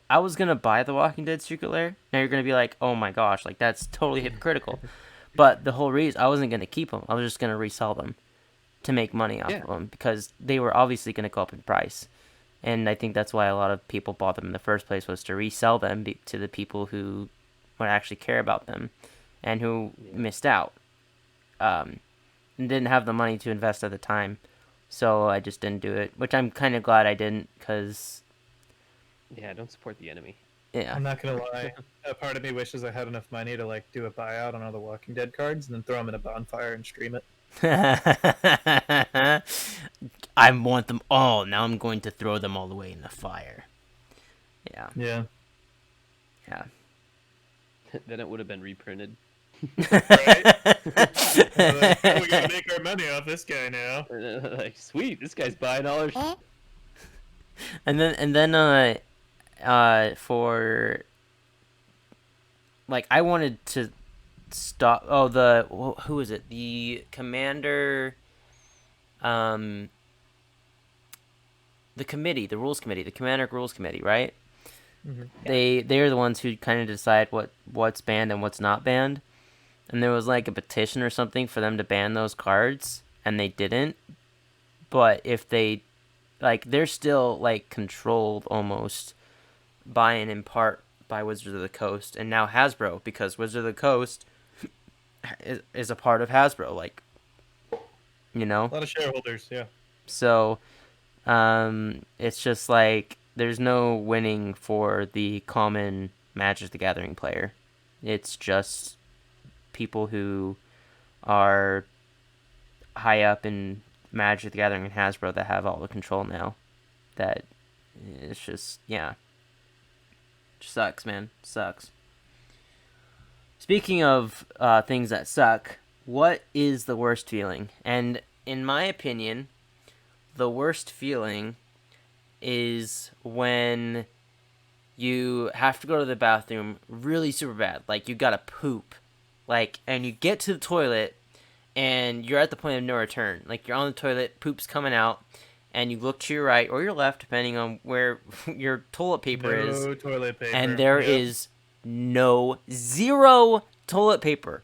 I was gonna buy the Walking Dead Secret Lair. Now you're gonna be like, oh my gosh, like that's totally hypocritical. But the whole reason I wasn't gonna keep them, I was just gonna resell them to make money off of them because they were obviously gonna go up in price, and I think that's why a lot of people bought them in the first place, was to resell them to the people who would actually care about them, and who missed out, and didn't have the money to invest at the time. So I just didn't do it, which I'm kind of glad I didn't, because. Yeah, don't support the enemy. Yeah. I'm not gonna lie. A part of me wishes I had enough money to like do a buyout on all the Walking Dead cards and then throw them in a bonfire and stream it. I want them all. Now I'm going to throw them all the way in the fire. Yeah. Yeah. Yeah. Then it would have been reprinted. Right? Like, oh, we gotta make our money off this guy now. Like, sweet, this guy's buying all our shit. And then for like I wanted to stop. Oh, who is it? The commander. The committee, the rules committee, the commander rules committee, right? Mm-hmm. They're the ones who kind of decide what's banned and what's not banned. And there was like a petition or something for them to ban those cards, and they didn't. But if they, like, they're still like controlled almost by and in part by Wizards of the Coast, and now Hasbro, because Wizards of the Coast is a part of Hasbro, like, you know? A lot of shareholders, yeah. So, it's just like there's no winning for the common Magic the Gathering player. It's just people who are high up in Magic the Gathering and Hasbro that have all the control now. That it's just, yeah. Sucks, man. Sucks. Speaking of things that suck, what is the worst feeling? And in my opinion, the worst feeling is when you have to go to the bathroom really super bad. Like, you gotta poop. Like, and you get to the toilet, and you're at the point of no return. Like, you're on the toilet, poop's coming out, and you look to your right or your left, depending on where your toilet paper is. No toilet paper. And there is zero toilet paper.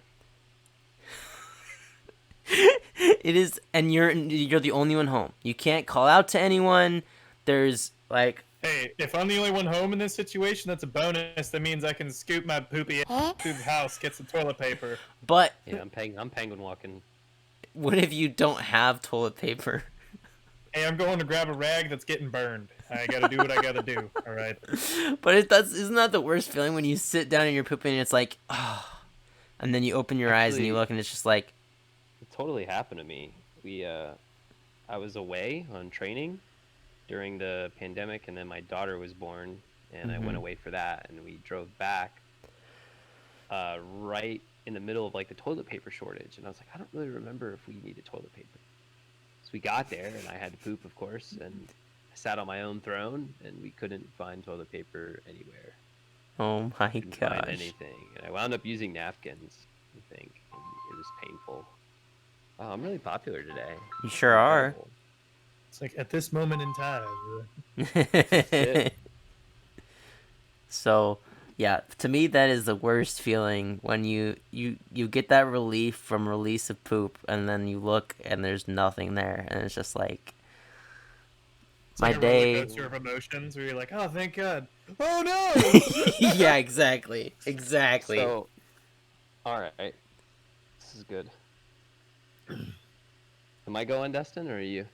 It is, and you're the only one home. You can't call out to anyone. There's like, hey, if I'm the only one home in this situation, that's a bonus. That means I can scoop my poopy through the house, get some toilet paper. But yeah, I'm penguin walking. What if you don't have toilet paper? Hey, I'm going to grab a rag that's getting burned. I gotta do what I gotta do. All right. But isn't that the worst feeling when you sit down and you're pooping and it's like, oh, and then you open your eyes and you look and it's just like. It totally happened to me. I was away on training during the pandemic, and then my daughter was born, and I went away for that, and we drove back. Right in the middle of like the toilet paper shortage, and I was like, I don't really remember if we needed toilet paper. So we got there, and I had to poop, of course, and I sat on my own throne, and we couldn't find toilet paper anywhere. Oh my Couldn't gosh. find anything, and I wound up using napkins, I think, and it was painful. Wow, I'm really popular today. You sure are. It's like at this moment in time. So, yeah, to me that is the worst feeling when you get that relief from release of poop, and then you look and there's nothing there, and it's just like It's my like a day. roller coaster of emotions where you're like, oh, thank God. Oh no! Yeah, exactly. So, all right, this is good. Am I going, Dustin, or are you?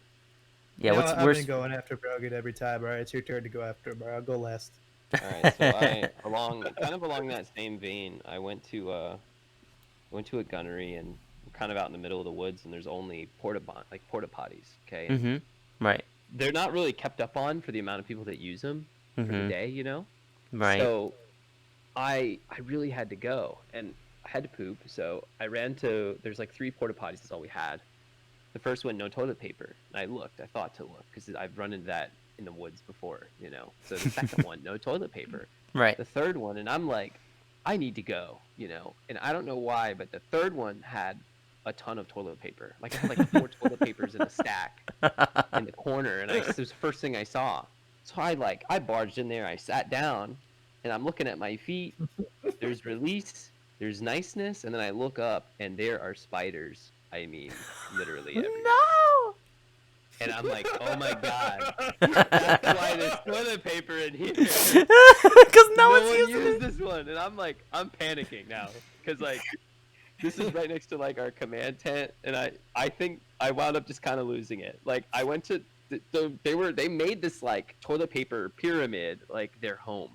Yeah, what's I've worse? been going after Brogan every time. All right, it's your turn to go after him. I'll go last. All right, so along that same vein, I went to a gunnery, and we're kind of out in the middle of the woods, and there's only porta potties. Okay. And Right. they're not really kept up on for the amount of people that use them for the day, you know. Right. So, I really had to go, and I had to poop. So I ran to. There's like 3 porta potties. That's all we had. The first one, no toilet paper. And I thought to look, because I've run into that in the woods before, you know. So the second one, no toilet paper. Right. The third one, and I'm like, I need to go, you know. And I don't know why, but the third one had a ton of toilet paper. Like I had like 4 toilet papers in a stack in the corner, and it was the first thing I saw. So I barged in there, I sat down, and I'm looking at my feet. There's release, there's niceness, and then I look up, and there are spiders. I mean, literally everywhere. No. And I'm like, oh my God. That's why there's toilet paper in here. Because no one's using used this one. And I'm like, I'm panicking now. Because, like, this is right next to, like, our command tent. And I think I wound up just kind of losing it. Like, I went to, they made this, like, toilet paper pyramid, like, their home.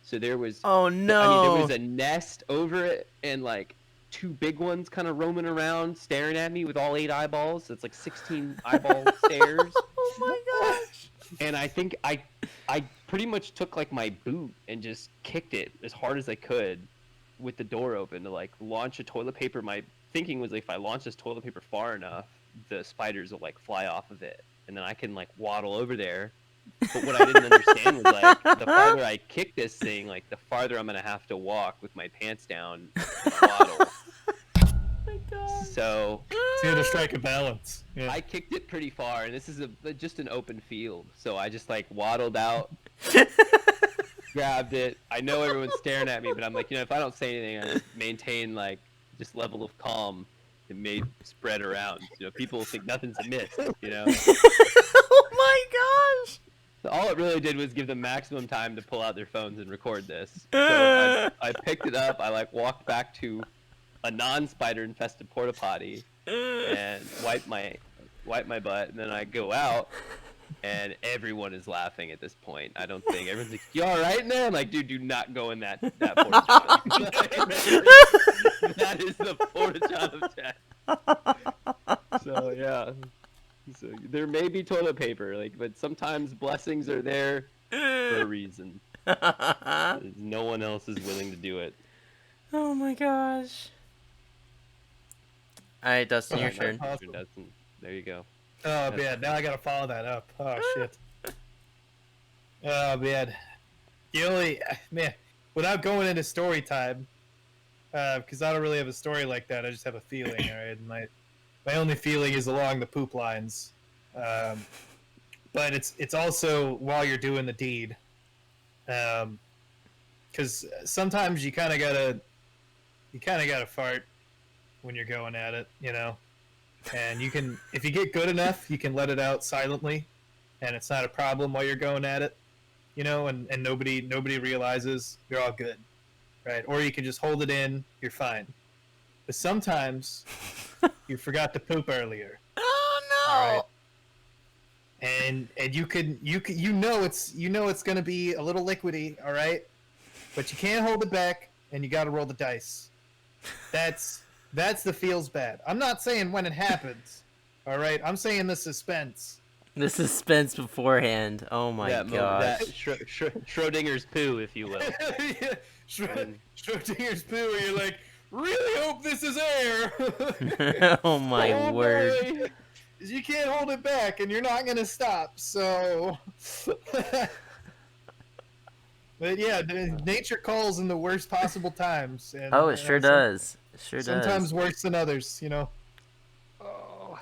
So there was, Oh no. I mean, there was a nest over it, and, like, 2 big ones kind of roaming around staring at me with all 8 eyeballs. It's like 16 eyeball stares. Oh my gosh. And I think I pretty much took like my boot and just kicked it as hard as I could with the door open to like launch a toilet paper. My thinking was like, if I launch this toilet paper far enough, the spiders will like fly off of it, and then I can like waddle over there. But what I didn't understand was like the farther I kick this thing, like the farther I'm gonna have to walk with my pants down and waddle. So you had to strike a balance. Yeah. I kicked it pretty far, and this is just an open field. So I just like waddled out, grabbed it. I know everyone's staring at me, but I'm like, you know, if I don't say anything, I just maintain like just level of calm. It may spread around. You know, people think nothing's amiss. You know. Oh my gosh. So all it really did was give them maximum time to pull out their phones and record this. So I picked it up. I like walked back to a non-spider infested porta potty and wipe my butt, and then I go out, and everyone is laughing at this point. I don't think everyone's like, "You all right in there?" I'm like, "Dude, do not go in that porta potty." That is the porta john of death. So yeah, so there may be toilet paper, like, but sometimes blessings are there for a reason. No one else is willing to do it. Oh my gosh. Alright, Dustin, your turn. Dustin, there you go. Oh man, now I gotta follow that up. Oh shit. Oh man, without going into story time, because I don't really have a story like that. I just have a feeling. All right, and my only feeling is along the poop lines, but it's also while you're doing the deed, because sometimes you kind of gotta fart when you're going at it, you know. And you can, if you get good enough, you can let it out silently, and it's not a problem while you're going at it, you know, and nobody realizes, you're all good, right? Or you can just hold it in, you're fine. But sometimes you forgot to poop earlier. Oh no! All right. And you know it's gonna be a little liquidy, all right, but you can't hold it back, and you got to roll the dice. That's the feels bad. I'm not saying when it happens, all right. I'm saying the suspense. The suspense beforehand. Oh my gosh. Schrodinger's poo, if you will. Yeah. Schrodinger's poo, where you're like, really hope this is air. Oh my word. Boy. You can't hold it back, and you're not gonna stop. So, but yeah, nature calls in the worst possible times, and Oh, it sure does. It sure does. sometimes worse than others. You know. Oh.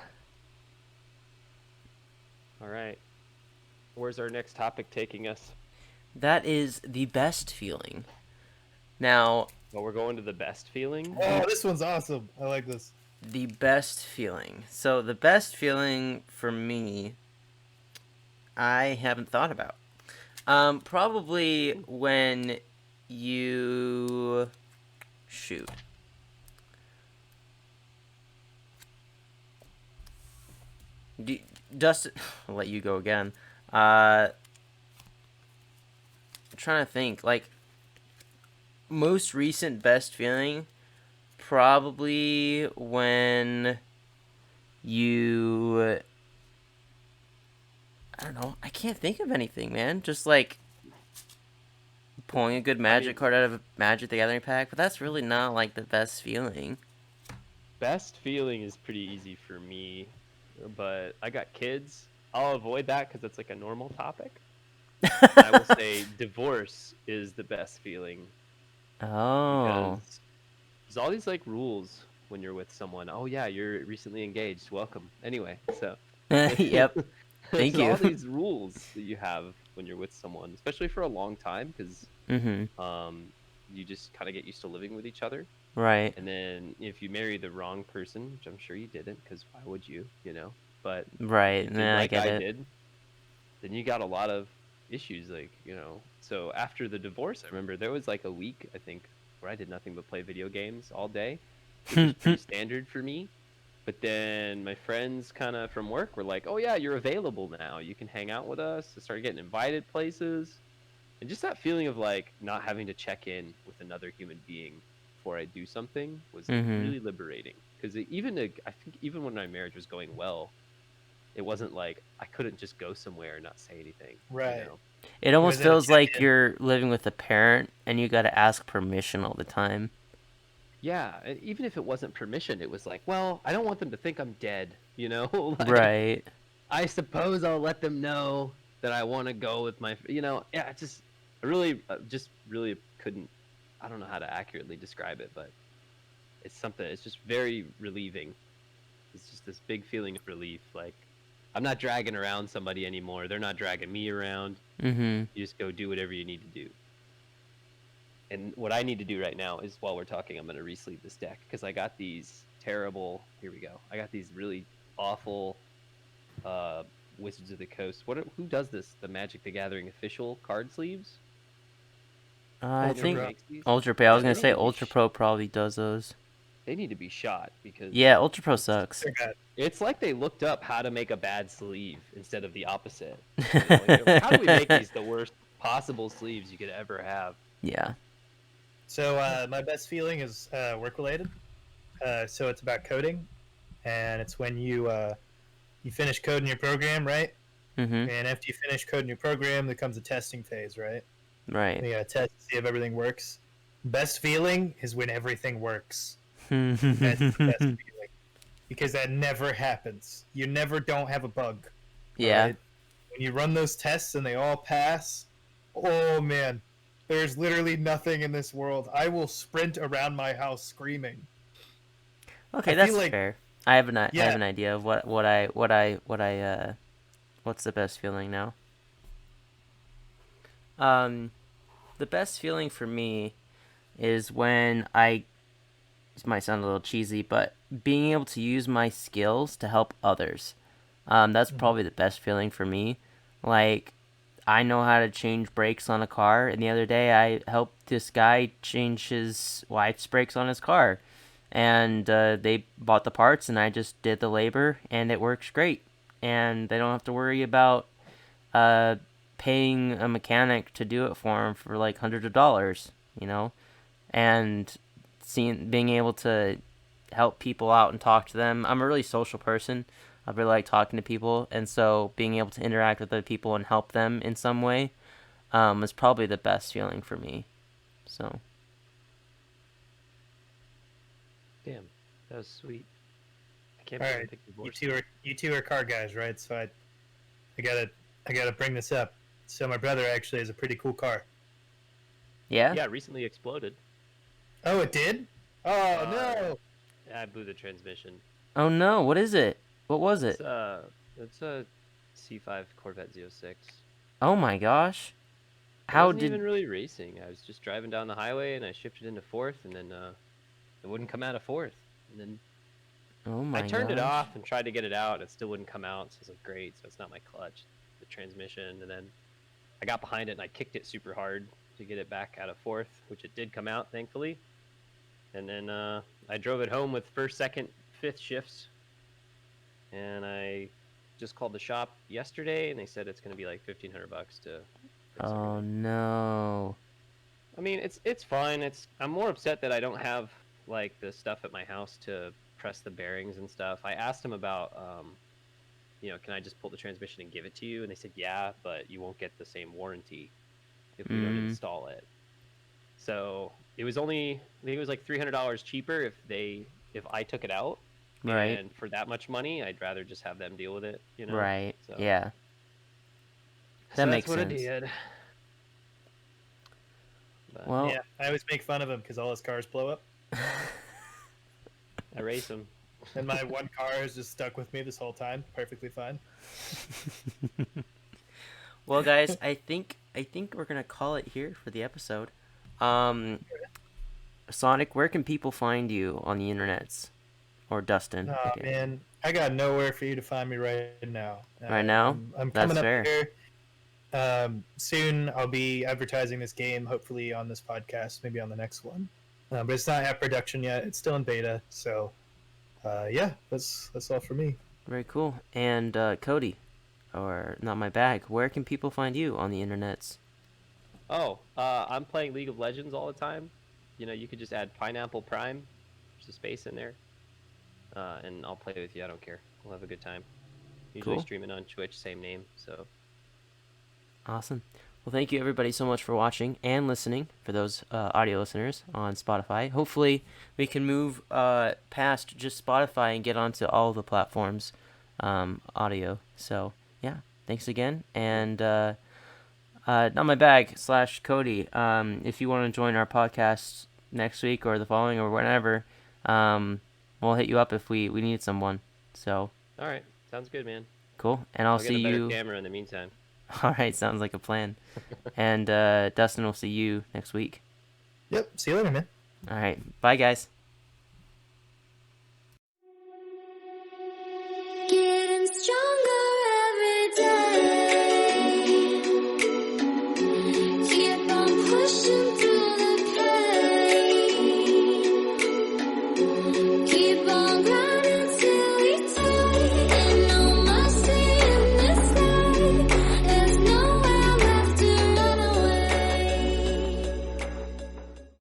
All right. Where's our next topic taking us? That is the best feeling. Now, Well, we're going to the best feeling. Oh, this one's awesome. I like this. the best feeling. So, the best feeling for me, I haven't thought about. Probably when you shoot. Dustin, I'll let you go again. I'm trying to think. Like, most recent best feeling, probably when you. I don't know. I can't think of anything, man. Just like pulling a good magic card out of a Magic the Gathering pack, but that's really not like the best feeling. Best feeling is pretty easy for me, but I got kids. I'll avoid that because it's like a normal topic. I will say divorce is the best feeling. Oh. Because there's all these like rules when you're with someone. Oh yeah, you're recently engaged. Welcome. Anyway, so Yep. Thank there's all you. these rules that you have when you're with someone, especially for a long time, because you just kind of get used to living with each other. Right. And then if you marry the wrong person, which I'm sure you didn't, because why would you, you know? But Right. if you did Nah, I like get I it. did, then you got a lot of issues, like, you know. So after the divorce, I remember there was like a week, I think, where I did nothing but play video games all day, which is pretty standard for me. But then my friends kind of from work were like, oh yeah, you're available now. You can hang out with us. I started getting invited places. And just that feeling of like not having to check in with another human being before I do something was really liberating. Because I think even when my marriage was going well, it wasn't like I couldn't just go somewhere and not say anything. Right. You know? It almost always had to feels check like in. you're living with a parent and you got to ask permission all the time. Yeah, and even if it wasn't permission, it was like, well, I don't want them to think I'm dead. You know, like Right. I suppose I'll let them know that I want to go with my. You know, yeah, I really, just really couldn't. I don't know how to accurately describe it, but it's something. It's just very relieving. It's just this big feeling of relief. Like I'm not dragging around somebody anymore. They're not dragging me around. You just go do whatever you need to do. And what I need to do right now is, while we're talking, I'm going to re-sleeve this deck because I got these terrible. Here we go. I got these really awful Wizards of the Coast. Who does this? The Magic the Gathering official card sleeves? I Ultra think Pro. Makes these? Ultra Pro. I was Yeah, gonna they need say to be Ultra Pro probably does those. they need to be shot because Yeah, Ultra Pro sucks. They're good. it's like they looked up how to make a bad sleeve instead of the opposite. You know, like, they're like, how do we make these the worst possible sleeves you could ever have? Yeah. So my best feeling is work related. So it's about coding, and it's when you finish coding your program, right? Mhm. And after you finish coding your program, there comes a testing phase, right? Right. You gotta test to see if everything works. Best feeling is when everything works. That's the best feeling, because that never happens. You never don't have a bug. Yeah. Right? When you run those tests and they all pass, oh man, there's literally nothing in this world. I will sprint around my house screaming. Okay, I that's feel like, fair. I have yeah, an idea of what's the best feeling now. The best feeling for me is when this might sound a little cheesy, but being able to use my skills to help others. That's probably the best feeling for me. Like, I know how to change brakes on a car, and the other day I helped this guy change his wife's brakes on his car. And they bought the parts, and I just did the labor, and it works great. And they don't have to worry about uh, paying a mechanic to do it for them for like hundreds of dollars, you know? And being able to help people out and talk to them. I'm a really social person. I really like talking to people, and so being able to interact with other people and help them in some way is probably the best feeling for me. So That was sweet. I can't All believe I right, picked you two are car guys, right? So I gotta bring this up. So my brother actually has a pretty cool car. Yeah. Yeah, recently exploded. Oh, it did? Oh Yeah. no! I blew the transmission. Oh no, what is it? What was It's it? it's a C5 Corvette Z06. Oh my gosh. It How wasn't did? even really racing. I was just driving down the highway and I shifted into fourth, and then it wouldn't come out of fourth. And then Oh I my turned it gosh. off and tried to get it out, and it still wouldn't come out. So I was like, great. So it's not my clutch, the transmission. And then I got behind it and I kicked it super hard to get it back out of fourth, which it did come out, thankfully. And then I drove it home with first, second, fifth shifts. And I just called the shop yesterday, and they said it's going to be like $1,500 to fix Oh everything. no. I mean, it's fine. I'm more upset that I don't have like the stuff at my house to press the bearings and stuff. I asked them about, can I just pull the transmission and give it to you? And they said, yeah, but you won't get the same warranty if we don't install it. So it was only, I think it was like $300 cheaper if I took it out. Right. And for that much money, I'd rather just have them deal with it, Right. So, Yeah. That so makes that's what sense. I did. But Well, Yeah, I always make fun of him because all his cars blow up, I race them. and my one car is just stuck with me this whole time, perfectly fine. well, guys, I think we're gonna call it here for the episode. Sonic, where can people find you on the internets? Or Dustin? Oh man, I got nowhere for you to find me right now. Right now? I'm That's coming up fair. here. Soon I'll be advertising this game, hopefully on this podcast, maybe on the next one. But it's not at production yet; it's still in beta. So, yeah, that's all for me. Very cool. And Cody, or NotMyBag, where can people find you on the internets? Oh, I'm playing League of Legends all the time. You could just add Pineapple Prime. There's a space in there. And I'll play with you. I don't care. We'll have a good time. Usually Cool. streaming on Twitch, same name. So Awesome. Well, thank you everybody so much for watching and listening, for those audio listeners on Spotify. Hopefully we can move past just Spotify and get onto all the platforms audio. So, yeah, thanks again. And NotMyBag / Cody, if you want to join our podcast next week or the following or whenever, we'll hit you up if we need someone. So, all right, sounds good, man. cool. And I'll get see a better you. camera in the meantime. All right, sounds like a plan. And Dustin will see you next week. Yep. See you later, man. All right, bye guys.